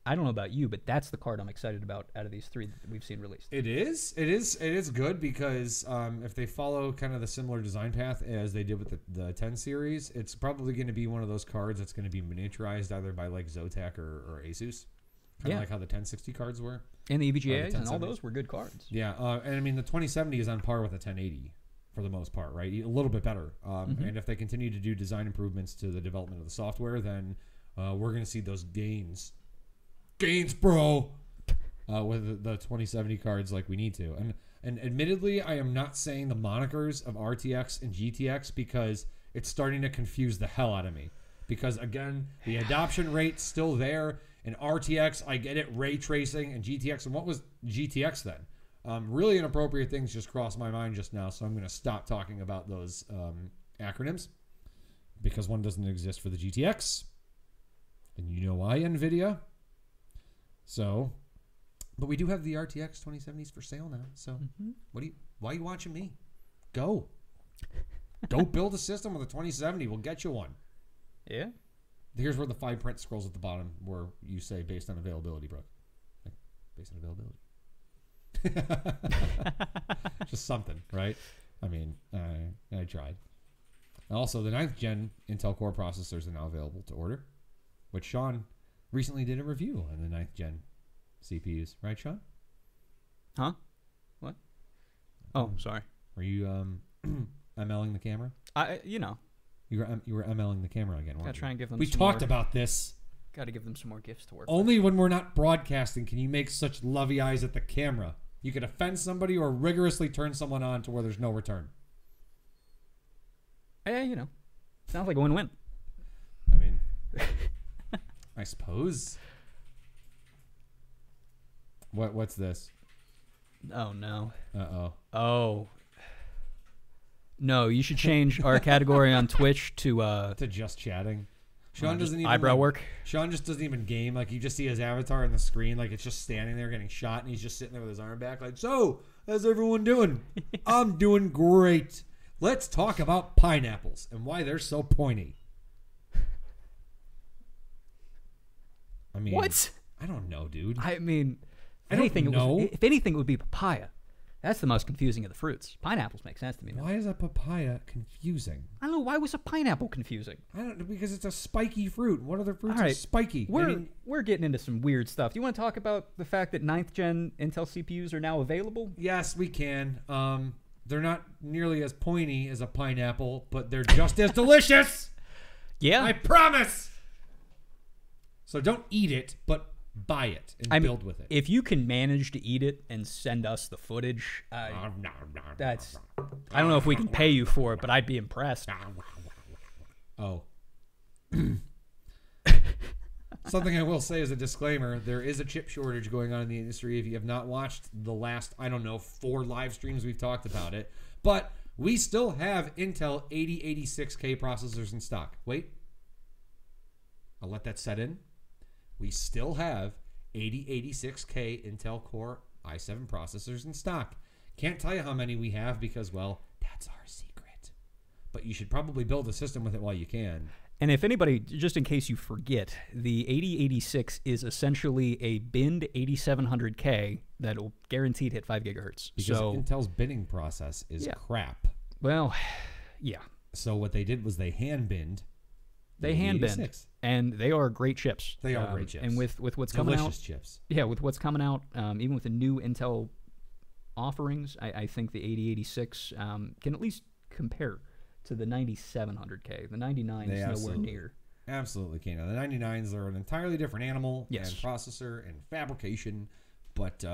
I don't know about you, but that's the card I'm excited about out of these 3 that we've seen released. It is good because if they follow kind of the similar design path as they did with the 10 series, it's probably going to be one of those cards that's going to be miniaturized either by like Zotac or Asus. Kind of like how the 1060 cards were. And the EVGAs and all those were good cards. Yeah, and I mean the 2070 is on par with the 1080 for the most part, right? A little bit better. And if they continue to do design improvements to the development of the software, then we're going to see those gains, bro, with the 2070 cards like we need to. And admittedly, I am not saying the monikers of RTX and GTX because it's starting to confuse the hell out of me. Because again, the adoption rate's still there. And RTX, I get it, ray tracing, and GTX. And what was GTX then? Really inappropriate things just crossed my mind just now, so I'm going to stop talking about those acronyms because one doesn't exist for the GTX. And you know why, NVIDIA? So, but we do have the RTX 2070s for sale now. So, why are you watching me? Go build a system with a 2070. We'll get you one. Yeah. Here's where the fine print scrolls at the bottom where you say based on availability, bro. Like, based on availability. Just something, right? I mean, I tried. And also, the 9th gen Intel Core processors are now available to order, which Sean recently did a review on the 9th gen CPUs. Right, Sean? Huh? What? Oh, sorry. Were you MLing the camera? You were MLing the camera again, weren't you? Gotta try and give them We some talked more, about this. Gotta give them some more gifts to work Only when we're not broadcasting can you make such lovey eyes at the camera. You could offend somebody or rigorously turn someone on to where there's no return. with. Sounds like a win-win. I mean, I suppose. What's this? Oh, no. Uh-oh. Oh. No, you should change our category on Twitch to just chatting. Sean just doesn't even eyebrow work. Sean just doesn't even game. Like, you just see his avatar on the screen, like it's just standing there getting shot, and he's just sitting there with his arm back, like, so, how's everyone doing? I'm doing great. Let's talk about pineapples and why they're so pointy. I mean, What? I don't know, dude. I mean, I don't know. If anything, it would be papaya. That's the most confusing of the fruits. Pineapples make sense to me now. Why is a papaya confusing? I don't know. Why was a pineapple confusing? I don't know, because it's a spiky fruit. What other fruits All are right. spiky? We're getting into some weird stuff. Do you want to talk about the fact that 9th gen Intel CPUs are now available? Yes, we can. They're not nearly as pointy as a pineapple, but they're just as delicious. Yeah. I promise. So don't eat it, but buy it and build with it. If you can manage to eat it and send us the footage, that's... I don't know if we can pay you for it, but I'd be impressed. Oh. Something I will say as a disclaimer, there is a chip shortage going on in the industry. If you have not watched the last, 4 live streams, we've talked about it. But we still have Intel 8086K processors in stock. Wait. I'll let that set in. We still have 8086K Intel Core i7 processors in stock. Can't tell you how many we have because, well, that's our secret. But you should probably build a system with it while you can. And if anybody, just in case you forget, the 8086 is essentially a binned 8700K that will guaranteed hit 5 gigahertz. Because Intel's binning process is crap. Well, yeah. So what they did was they hand binned. They hand bin, and they are great chips. They are great chips. And with what's coming out, delicious chips. Yeah, with what's coming out, even with the new Intel offerings, I think the 8086 can at least compare to the 9700K. The 99 is nowhere near. Absolutely can. The 99s are an entirely different animal and processor and fabrication, but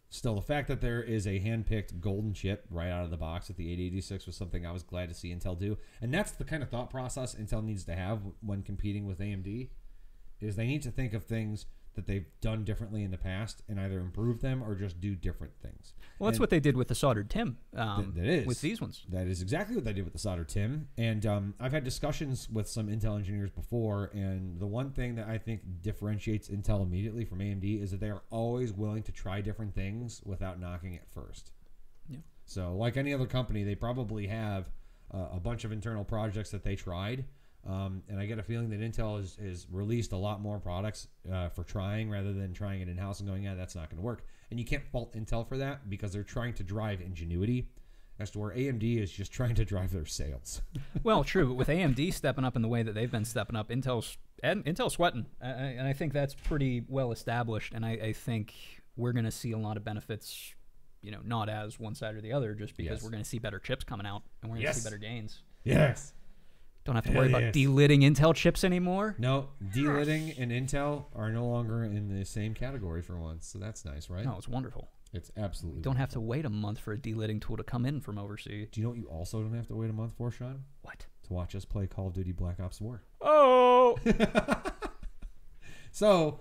still, the fact that there is a hand-picked golden chip right out of the box with the 8086 was something I was glad to see Intel do. And that's the kind of thought process Intel needs to have when competing with AMD, is they need to think of things that they've done differently in the past and either improve them or just do different things. Well, that's what they did with the soldered TIM. That is. With these ones. That is exactly what they did with the soldered TIM. And I've had discussions with some Intel engineers before, and the one thing that I think differentiates Intel immediately from AMD is that they are always willing to try different things without knocking it first. Yeah. So like any other company, they probably have a bunch of internal projects that they tried. And I get a feeling that Intel has released a lot more products for trying rather than trying it in-house and going, yeah, that's not going to work. And you can't fault Intel for that because they're trying to drive ingenuity as to where AMD is just trying to drive their sales. Well, true. But with AMD stepping up in the way that they've been stepping up, Intel's sweating. And I think that's pretty well established. And I think we're going to see a lot of benefits, not as one side or the other, just because we're going to see better chips coming out and we're going to see better gains. Yes. Don't have to worry about delitting Intel chips anymore. No, delitting and Intel are no longer in the same category for once, so that's nice, right? No, it's wonderful. It's absolutely Don't have to wait a month for a delitting tool to come in from overseas. Do you know what you also don't have to wait a month for, Sean? What? To watch us play Call of Duty Black Ops 4. Oh! So,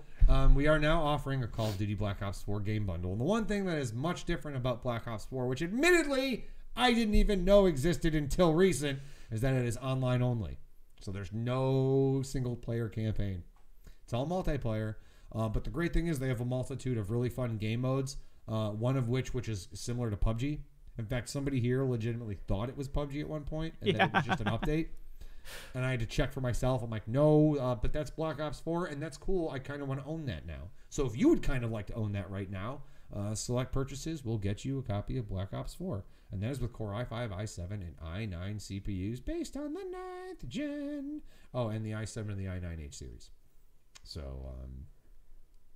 we are now offering a Call of Duty Black Ops 4 game bundle. And the one thing that is much different about Black Ops 4, which admittedly I didn't even know existed until recent, is that it is online only. So there's no single-player campaign. It's all multiplayer. But the great thing is they have a multitude of really fun game modes, one of which is similar to PUBG. In fact, somebody here legitimately thought it was PUBG at one point, and then it was just an update. And I had to check for myself. I'm like, no, but that's Black Ops 4, and that's cool. I kind of want to own that now. So if you would kind of like to own that right now, select purchases will get you a copy of Black Ops 4. And that is with Core i5, i7, and i9 CPUs based on the 9th gen. Oh, and the i7 and the i9H series. So,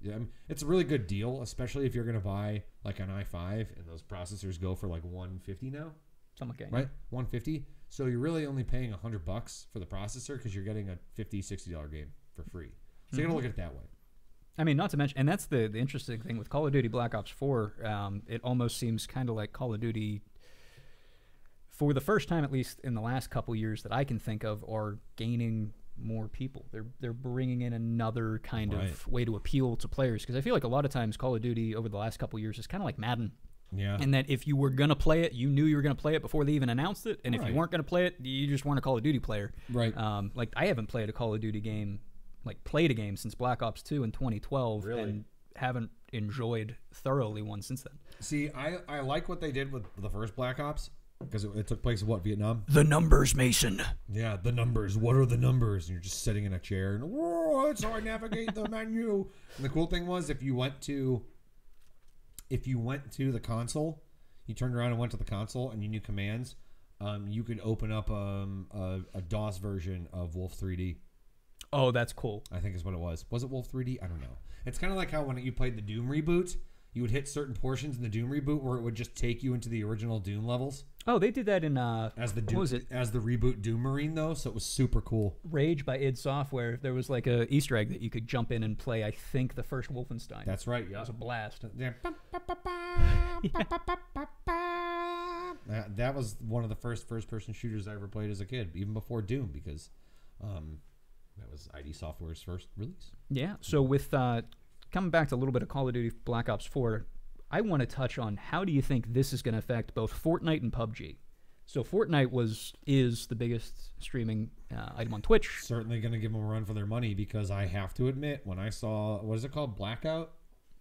yeah, it's a really good deal, especially if you're going to buy like an i5, and those processors go for like $150 now. Something like that. Right? $150. So you're really only paying $100 for the processor because you're getting a $50, $60 game for free. So you got to look at it that way. I mean, not to mention, and that's the interesting thing with Call of Duty Black Ops 4, it almost seems kind of like Call of Duty, for the first time at least in the last couple years that I can think of, are gaining more people. They're bringing in another kind of way to appeal to players, because I feel like a lot of times Call of Duty over the last couple years is kind of like Madden. Yeah. And that if you were going to play it, you knew you were going to play it before they even announced it. And if you weren't going to play it, you just weren't a Call of Duty player. Right. Like, I haven't played a Call of Duty game, played a game since Black Ops 2 in 2012. Really? And haven't enjoyed thoroughly one since then. See, I like what they did with the first Black Ops, because it took place in what, Vietnam? The numbers, Mason. Yeah, the numbers. What are the numbers? And you're just sitting in a chair, and whoa, that's how I navigate the menu. And the cool thing was, if you went to the console, you turned around and went to the console, and you knew commands, you could open up a DOS version of Wolf 3D. Oh, that's cool. I think is what it was. Was it Wolf 3D? I don't know. It's kind of like how when you played the Doom reboot, you would hit certain portions in the Doom reboot where it would just take you into the original Doom levels. Oh, they did that in As the Doom, what was it? As the reboot Doom Marine though, so it was super cool. Rage by id Software. There was like a Easter egg that you could jump in and play. I think the first Wolfenstein. That's right. Yeah, it was a blast. That was one of the first-person shooters I ever played as a kid, even before Doom, because that was id Software's first release. Yeah. So with coming back to a little bit of Call of Duty Black Ops 4, I want to touch on how do you think this is going to affect both Fortnite and PUBG? So Fortnite is the biggest streaming item on Twitch. Certainly going to give them a run for their money, because I have to admit, when I saw, what is it called, Blackout?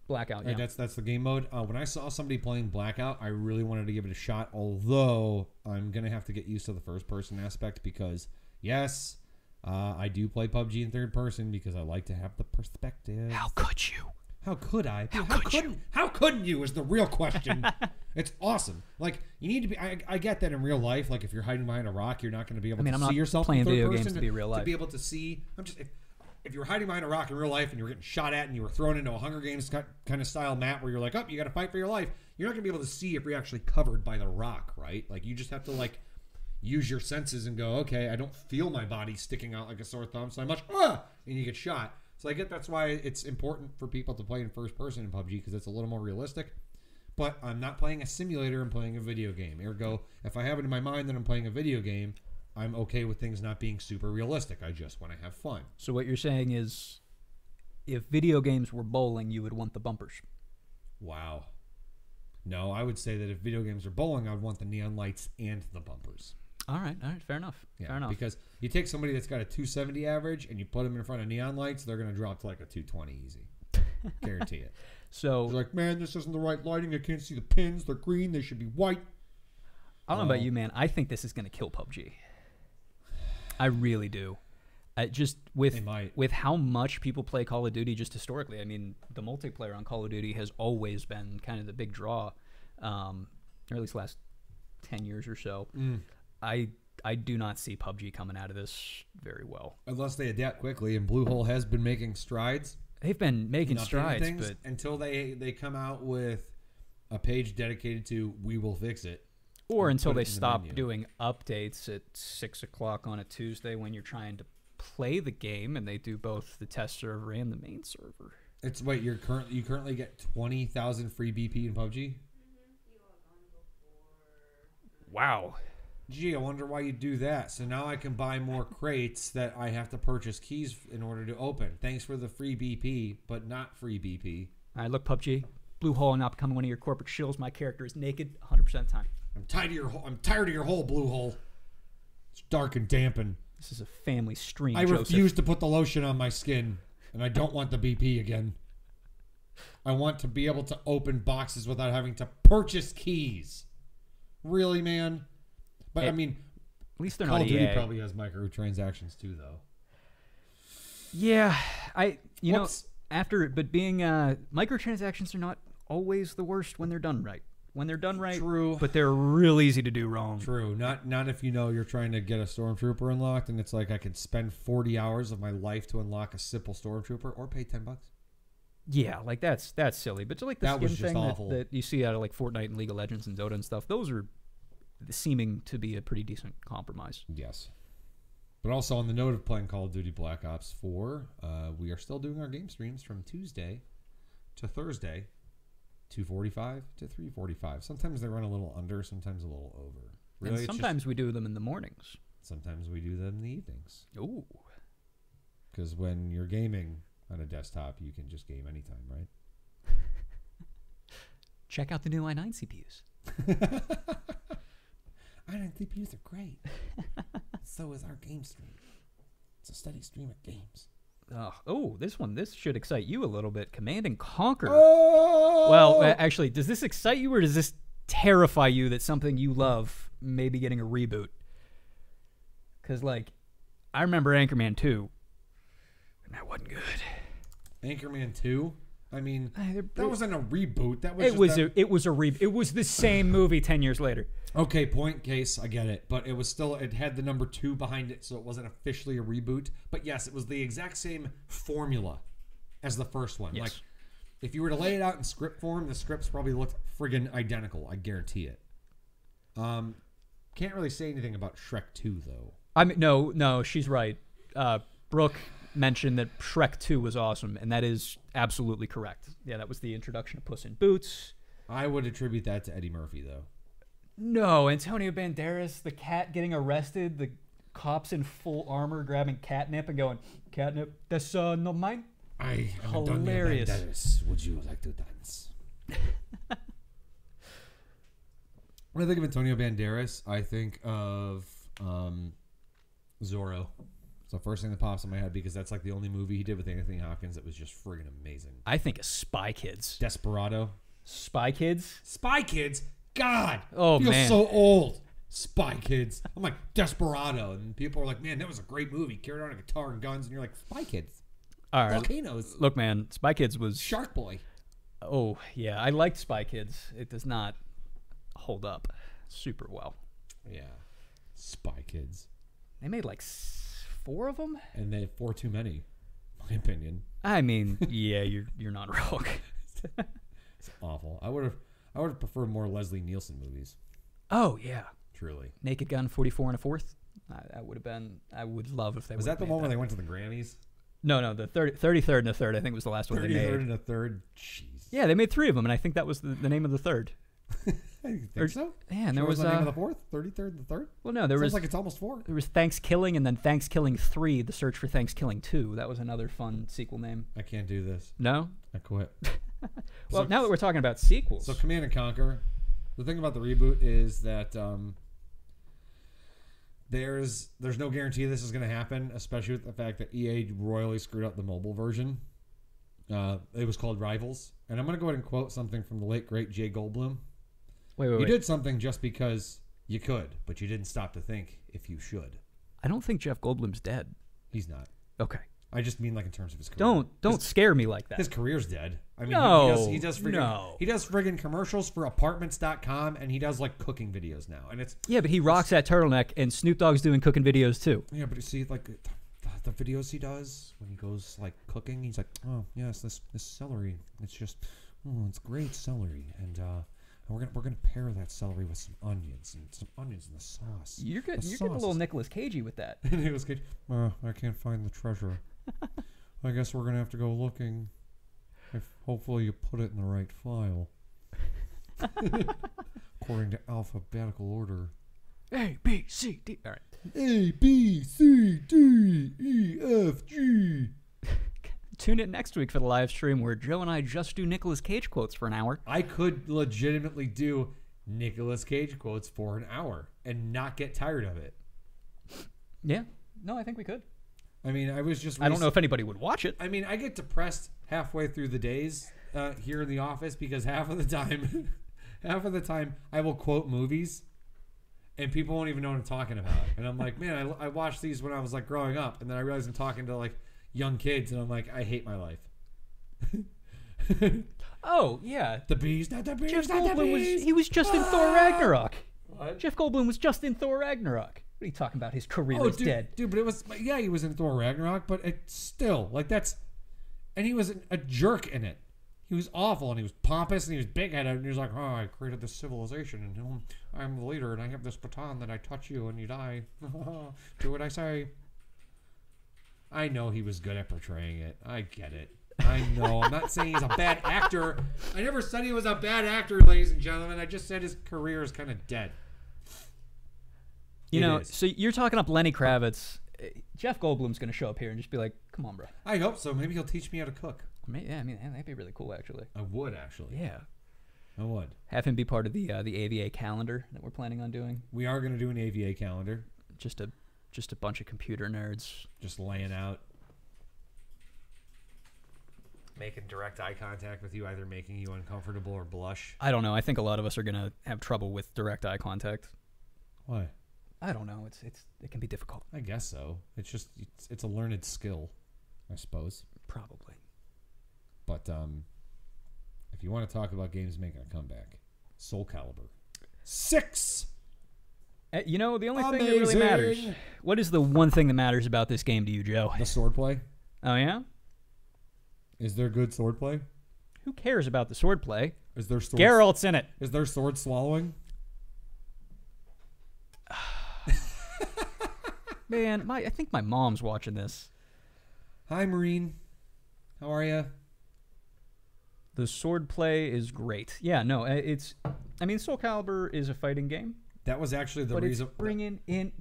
Blackout, yeah. That's the game mode. When I saw somebody playing Blackout, I really wanted to give it a shot, although I'm going to have to get used to the first-person aspect, because, yes, I do play PUBG in third person because I like to have the perspective. How could you? How could I? How couldn't you is the real question. It's awesome. Like, you need to be. I get that in real life. Like, if you're hiding behind a rock, you're not going to be able to see yourself. Playing in third video person games to be real life. To be able to see. If you were hiding behind a rock in real life and you were getting shot at and you were thrown into a Hunger Games kind of style map where you're like, oh, you got to fight for your life. You're not going to be able to see if you're actually covered by the rock, right? Like, you just have to use your senses and go, okay, I don't feel my body sticking out like a sore thumb so much, and you get shot. So I get that's why it's important for people to play in first person in PUBG, because it's a little more realistic. But I'm not playing a simulator, I'm playing a video game. Ergo, if I have it in my mind that I'm playing a video game, I'm okay with things not being super realistic. I just want to have fun. So what you're saying is, if video games were bowling, you would want the bumpers. Wow. No, I would say that if video games are bowling, I would want the neon lights and the bumpers. All right, fair enough. Yeah, fair enough. Because you take somebody that's got a 270 average and you put them in front of neon lights, they're going to drop to like a 220 easy. Guarantee it. So they're like, man, this isn't the right lighting. I can't see the pins. They're green. They should be white. I don't know about you, man. I think this is going to kill PUBG. I really do. Just with how much people play Call of Duty just historically. I mean, the multiplayer on Call of Duty has always been kind of the big draw, or at least the last 10 years or so. I do not see PUBG coming out of this very well. Unless they adapt quickly, and Bluehole has been making strides. They've been making strides, but until they come out with a page dedicated to "we will fix it," or until they stop doing updates at 6 o'clock on a Tuesday when you're trying to play the game, and they do both the test server and the main server. It's wait, you currently get 20,000 free BP in PUBG. Wow. Gee, I wonder why you do that. So now I can buy more crates that I have to purchase keys in order to open. Thanks for the free BP, but not free BP. All right, look, PUBG, Bluehole not becoming one of your corporate shills. My character is naked 100% of the time. I'm tired of your hole, Bluehole. It's dark and dampened. This is a family stream. I refuse to put the lotion on my skin, and I don't want the BP again. I want to be able to open boxes without having to purchase keys. Really, man? But I mean, at least they're Call not of Duty EA. probably has microtransactions too, though. Yeah, but being microtransactions are not always the worst when they're done right. When they're done right, true, but they're real easy to do wrong. True, not if you know you're trying to get a stormtrooper unlocked, and it's like I could spend 40 hours of my life to unlock a simple stormtrooper, or pay $10. Yeah, like that's silly. But like the that skin thing that you see out of like Fortnite and League of Legends and Dota and stuff, those are seeming to be a pretty decent compromise. Yes. But also on the note of playing Call of Duty Black Ops 4, we are still doing our game streams from Tuesday to Thursday, 2:45 to 3:45. Sometimes they run a little under, sometimes a little over. Really, and sometimes we do them in the mornings. Sometimes we do them in the evenings. Ooh. Because when you're gaming on a desktop, you can just game anytime, right? Check out the new i9 CPUs. i9 CPUs are great. So is our game stream. It's a steady stream of games. This should excite you a little bit. Command and Conquer. Oh! Well, actually, does this excite you, or does this terrify you that something you love may be getting a reboot? Because, like, I remember Anchorman 2, and that wasn't good. Anchorman 2? I mean, that wasn't a reboot. That was it was the same movie 10 years later. Okay, point case, I get it, but it had the number 2 behind it, so it wasn't officially a reboot. But yes, it was the exact same formula as the first one. Yes. Like, If you were to lay it out in script form, the scripts probably looked friggin' identical. I guarantee it. Can't really say anything about Shrek 2, though. I mean, no, she's right. Brooke mentioned that Shrek 2 was awesome, and that is absolutely correct. Yeah, that was the introduction of Puss in Boots. I would attribute that to Eddie Murphy, though. No, Antonio Banderas, the cat getting arrested, the cops in full armor grabbing catnip and going, "Catnip, that's not mine." I am Hilarious. Antonio Banderas. Would you like to dance? When I think of Antonio Banderas, I think of Zorro. It's the first thing that pops in my head because that's like the only movie he did with Anthony Hopkins that was just friggin' amazing. I think of Spy Kids. Desperado. Spy Kids? Spy Kids? God! Oh, feels man. so old. Spy Kids. I'm like, Desperado. And people are like, man, that was a great movie. Carried on a guitar and guns. And you're like, Spy Kids. All right. Volcanoes. Look, man, Spy Kids was... Shark Boy. Oh, yeah. I liked Spy Kids. It does not hold up super well. Yeah. Spy Kids. They made like 4 of them? And they have 4 too many, in my opinion. I mean, yeah, you're not wrong. It's awful. I would have preferred more Leslie Nielsen movies. Oh, yeah. Truly. Naked Gun 44 1/4. That would have been... I would love if they Was that the one where they went to the Grammys? No, the 33rd and a third, I think, was the last one they made. 33rd and a third? Jeez. Yeah, they made 3 of them, and I think that was the name of the third. I think so. Yeah, and there was the name of the fourth? 33rd and the third? Well, no, there Sounds was... like it's almost 4. There was Thanksgiving and then Thanksgiving 3, The Search for Thanksgiving 2. That was another fun sequel name. I can't do this. No? I quit. Well, now that we're talking about sequels. So Command and Conquer, the thing about the reboot is that there's no guarantee this is going to happen, especially with the fact that EA royally screwed up the mobile version. It was called Rivals. And I'm going to go ahead and quote something from the late, great Jay Goldblum. Wait. You did something just because you could, but you didn't stop to think if you should. I don't think Jeff Goldblum's dead. He's not. Okay. I just mean like in terms of his career. Don't scare me like that. His career's dead. I mean, No, he does friggin' commercials for apartments.com, and he does like cooking videos now. And it's Yeah, but he rocks that turtleneck, and Snoop Dogg's doing cooking videos too. yeah, but you see like the videos he does when he goes like cooking, he's like, oh yes, this celery, it's just it's great celery, and we're gonna pair that celery with some onions in the sauce. You're getting a little Nicolas Cagey with that. Nicolas Cage, I can't find the treasure. I guess we're gonna have to go looking. If hopefully you put it in the right file, according to alphabetical order. A, B, C, D. All right. A, B, C, D, E, F, G. Tune in next week for the live stream where Joe and I just do Nicolas Cage quotes for an hour. I could legitimately do Nicolas Cage quotes for an hour and not get tired of it. Yeah. No, I think we could. I mean, I was just... I don't know if anybody would watch it. I mean, I get depressed halfway through the days here in the office because half of the time I will quote movies and people won't even know what I'm talking about. And I'm like, man, I watched these when I was like growing up, and then I realized I'm talking to like young kids, and I'm like, I hate my life. Oh, yeah. The bees, not the bees, Jeff not the Goldblum bees. he was just in Thor Ragnarok. What? Jeff Goldblum was just in Thor Ragnarok. What are you talking about? His career is dead. Dude, but it was, yeah, he was in Thor Ragnarok, but it's still, like, that's, and he was a jerk in it. He was awful, and he was pompous, and he was big-headed, and he was like, oh, I created this civilization, and I'm the leader, and I have this baton that I touch you, and you die. Do what I say. I know he was good at portraying it. I get it. I know. I'm not saying he's a bad actor. I never said he was a bad actor, ladies and gentlemen. I just said his career is kind of dead. You know, so you're talking up Lenny Kravitz. Jeff Goldblum's going to show up here and just be like, come on, bro. I hope so. Maybe he'll teach me how to cook. Yeah, I mean, that'd be really cool, actually. I would, actually. Yeah. I would. Have him be part of the AVA calendar that we're planning on doing. We are going to do an AVA calendar. Just a bunch of computer nerds. Just laying out. Making direct eye contact with you, either making you uncomfortable or blush. I don't know. I think a lot of us are going to have trouble with direct eye contact. Why? I don't know. It can be difficult. I guess so. It's just it's a learned skill, I suppose. Probably. But if you want to talk about games making a comeback, Soul Calibur 6. You know, the only thing that really matters. What is the one thing that matters about this game to you, Joe? The swordplay. Oh yeah. Is there good swordplay? Who cares about the swordplay? Is there sword? Geralt's in it. Is there sword swallowing? Man, I think my mom's watching this. Hi, Marine. How are you? The swordplay is great. Yeah, no, it's. I mean, Soul Calibur is a fighting game. That was actually the but reason. It's bringing in.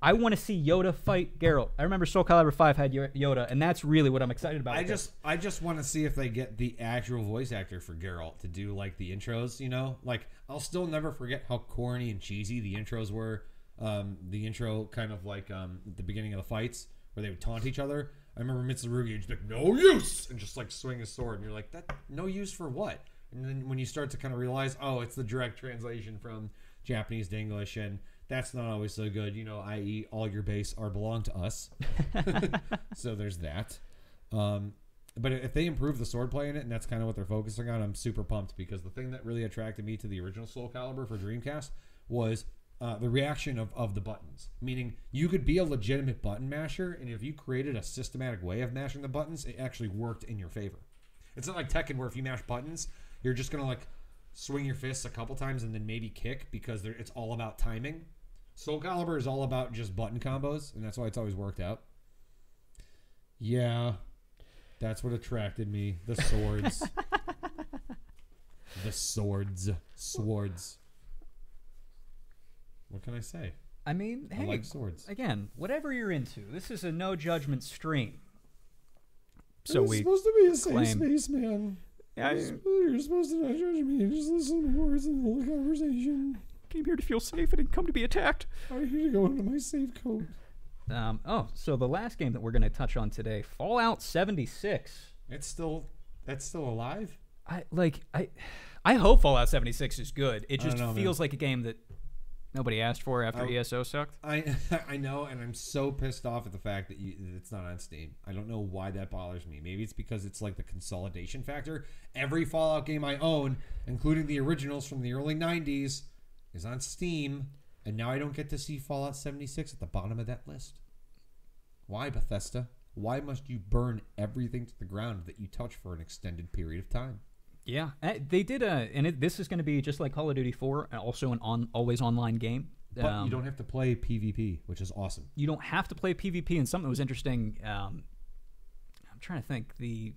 I want to see Yoda fight Geralt. I remember Soul Calibur 5 had Yoda, and that's really what I'm excited about. I just want to see if they get the actual voice actor for Geralt to do like the intros. You know, like I'll still never forget how corny and cheesy the intros were. The intro kind of like at the beginning of the fights where they would taunt each other. I remember Mitsurugi would just be like, no use, and just like swing his sword, and you're like, that no use for what? And then when you start to kind of realize, oh, it's the direct translation from Japanese to English, and that's not always so good, you know, i.e. all your base are belong to us. So there's that. But if they improve the swordplay in it, and that's kind of what they're focusing on, I'm super pumped, because the thing that really attracted me to the original Soul Calibur for Dreamcast was the reaction of the buttons. Meaning, you could be a legitimate button masher, and if you created a systematic way of mashing the buttons, it actually worked in your favor. It's not like Tekken, where if you mash buttons, you're just going to like swing your fists a couple times and then maybe kick, because it's all about timing. Soul Calibur is all about just button combos, and that's why it's always worked out. Yeah, that's what attracted me. The swords. The swords. What can I say? I mean, hey, I like swords. Again, whatever you're into, this is a no judgment stream. So it's supposed to be a safe space, man. Yeah, you're supposed to not judge me and just listen to words and hold a conversation. Came here to feel safe. I didn't come to be attacked. I need to go into my safe coat. So the last game that we're going to touch on today, Fallout 76. That's still alive? I hope Fallout 76 is good. It just feels man. like a game that nobody asked for after ESO sucked. I know, and I'm so pissed off at the fact that it's not on Steam. I don't know why that bothers me. Maybe it's because it's like the consolidation factor. Every Fallout game I own, including the originals from the early 90s, is on Steam, and now I don't get to see Fallout 76 at the bottom of that list. Why, Bethesda? Why must you burn everything to the ground that you touch for an extended period of time? Yeah, they did this is going to be just like Call of Duty 4, and also an always online game. But you don't have to play PvP, which is awesome. You don't have to play PvP, and something that was interesting, I'm trying to think, the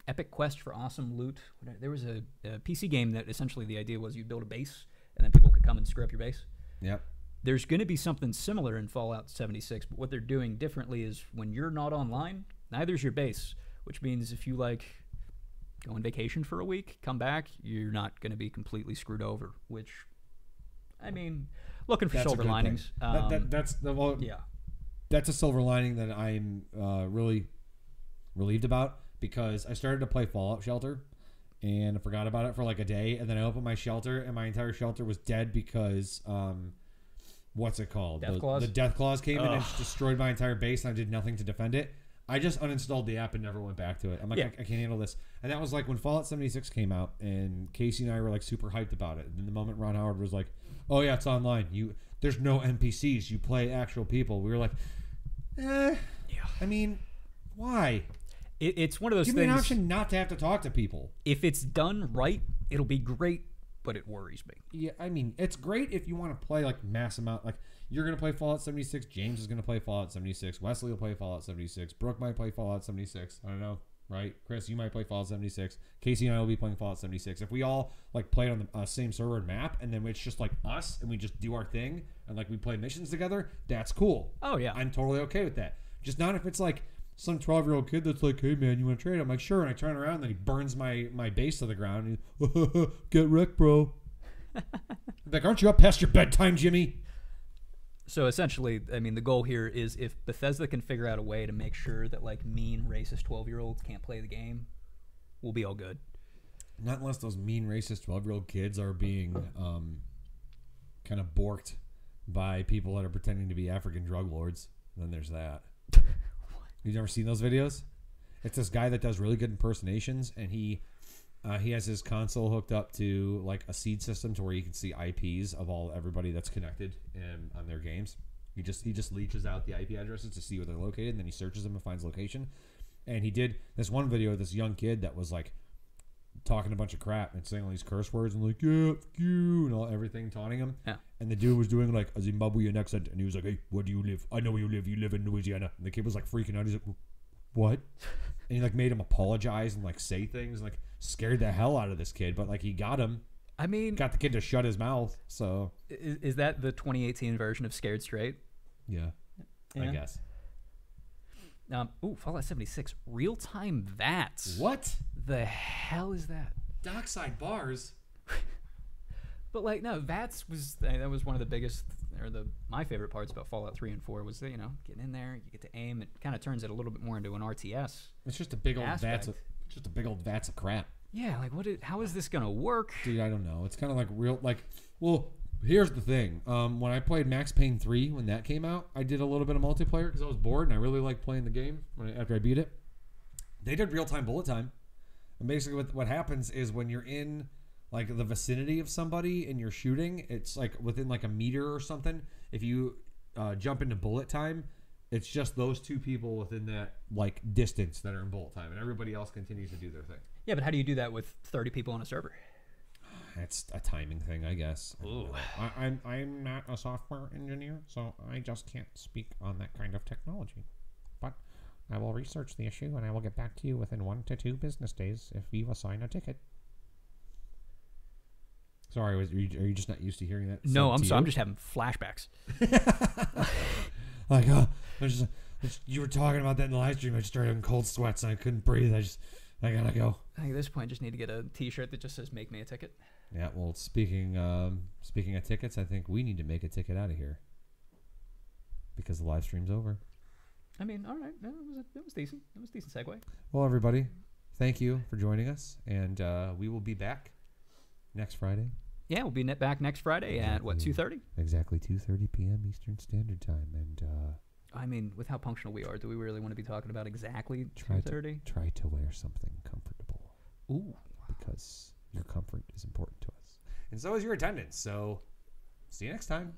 Epic Quest for Awesome Loot. There was a PC game that essentially the idea was you build a base, and then people could come and screw up your base. Yep. There's going to be something similar in Fallout 76, but what they're doing differently is when you're not online, neither's your base, which means if you like go on vacation for a week, come back, you're not going to be completely screwed over, which, I mean, looking for silver linings. That's a silver lining that I'm really relieved about, because I started to play Fallout Shelter and I forgot about it for like a day, and then I opened my shelter and my entire shelter was dead because what's it called? The Death Claws came in and just destroyed my entire base, and I did nothing to defend it. I just uninstalled the app and never went back to it. I'm like, I can't handle this. And that was like when Fallout 76 came out, and Casey and I were like super hyped about it. And then the moment Ron Howard was like, oh yeah, it's online. There's no NPCs. You play actual people. We were like, I mean, why? It's one of those things. Give me an option not to have to talk to people. If it's done right, it'll be great, but it worries me. Yeah, I mean, it's great if you want to play like mass amount. Like, you're going to play Fallout 76. James is going to play Fallout 76. Wesley will play Fallout 76. Brooke might play Fallout 76. I don't know, right? Chris, you might play Fallout 76. Casey and I will be playing Fallout 76. If we all like play on the same server and map, and then it's just like us, and we just do our thing, and like we play missions together, that's cool. Oh, yeah. I'm totally okay with that. Just not if it's like some 12-year-old kid that's like, hey, man, you want to trade? I'm like, sure. And I turn around, and then he burns my base to the ground. And get wrecked, bro. Like, aren't you up past your bedtime, Jimmy? So essentially, I mean, the goal here is if Bethesda can figure out a way to make sure that like mean, racist 12-year-olds can't play the game, we'll be all good. Not unless those mean, racist 12-year-old kids are being kind of borked by people that are pretending to be African drug lords. Then there's that. You've never seen those videos? It's this guy that does really good impersonations, and he has his console hooked up to like a seed system to where you can see IPs of everybody that's connected on their games. He just leeches out the IP addresses to see where they're located, and then he searches them and finds location. And he did this one video of this young kid that was like talking a bunch of crap and saying all these curse words and like, yeah, fuck you, and all everything, taunting him. Yeah. And the dude was doing like a Zimbabwean accent, and he was like, hey, where do you live? I know where you live. You live in Louisiana. And the kid was like freaking out. He's like, what? And he like made him apologize and like say things, like scared the hell out of this kid. But like he got him. I mean, got the kid to shut his mouth. So is that the 2018 version of Scared Straight? Yeah. I guess. Fallout 76 real-time VATS. What the hell is that? Dockside bars. But like, no, VATS that was one of the biggest, or my favorite parts about Fallout 3 and 4 was that, getting in there, you get to aim. It kind of turns it a little bit more into an RTS. It's just a big old VATS. Just a big old VATS of crap. Yeah, like how is this gonna work? Dude, I don't know. It's kind of like well, here's the thing. When I played Max Payne 3 when that came out, I did a little bit of multiplayer because I was bored and I really liked playing the game after I beat it. They did real-time bullet time. And basically what happens is when you're in like the vicinity of somebody and you're shooting, it's like within like a meter or something. If you jump into bullet time, it's just those two people within that like distance that are in bullet time, and everybody else continues to do their thing. Yeah, but how do you do that with 30 people on a server? It's a timing thing, I guess. Ooh. I'm not a software engineer, so I just can't speak on that kind of technology. But I will research the issue, and I will get back to you within 1 to 2 business days if you assign a ticket. Sorry, are you just not used to hearing that? No, I'm sorry. I'm just having flashbacks. Like, you were talking about that in the live stream. I just started having cold sweats, and I couldn't breathe. I gotta go. I think at this point, I just need to get a T-shirt that just says "Make me a ticket." Yeah. Well, speaking of tickets, I think we need to make a ticket out of here because the live stream's over. I mean, all right. No, that was decent. That was a decent segue. Well, everybody, thank you for joining us, and we will be back next Friday. Yeah, we'll be back next Friday at what, 2:30? Exactly 2:30 p.m. Eastern Standard Time, and. I mean, with how functional we are, do we really want to be talking about exactly 2:30? Try to wear something comfortable. Ooh. Because your comfort is important to us. And so is your attendance. So, see you next time.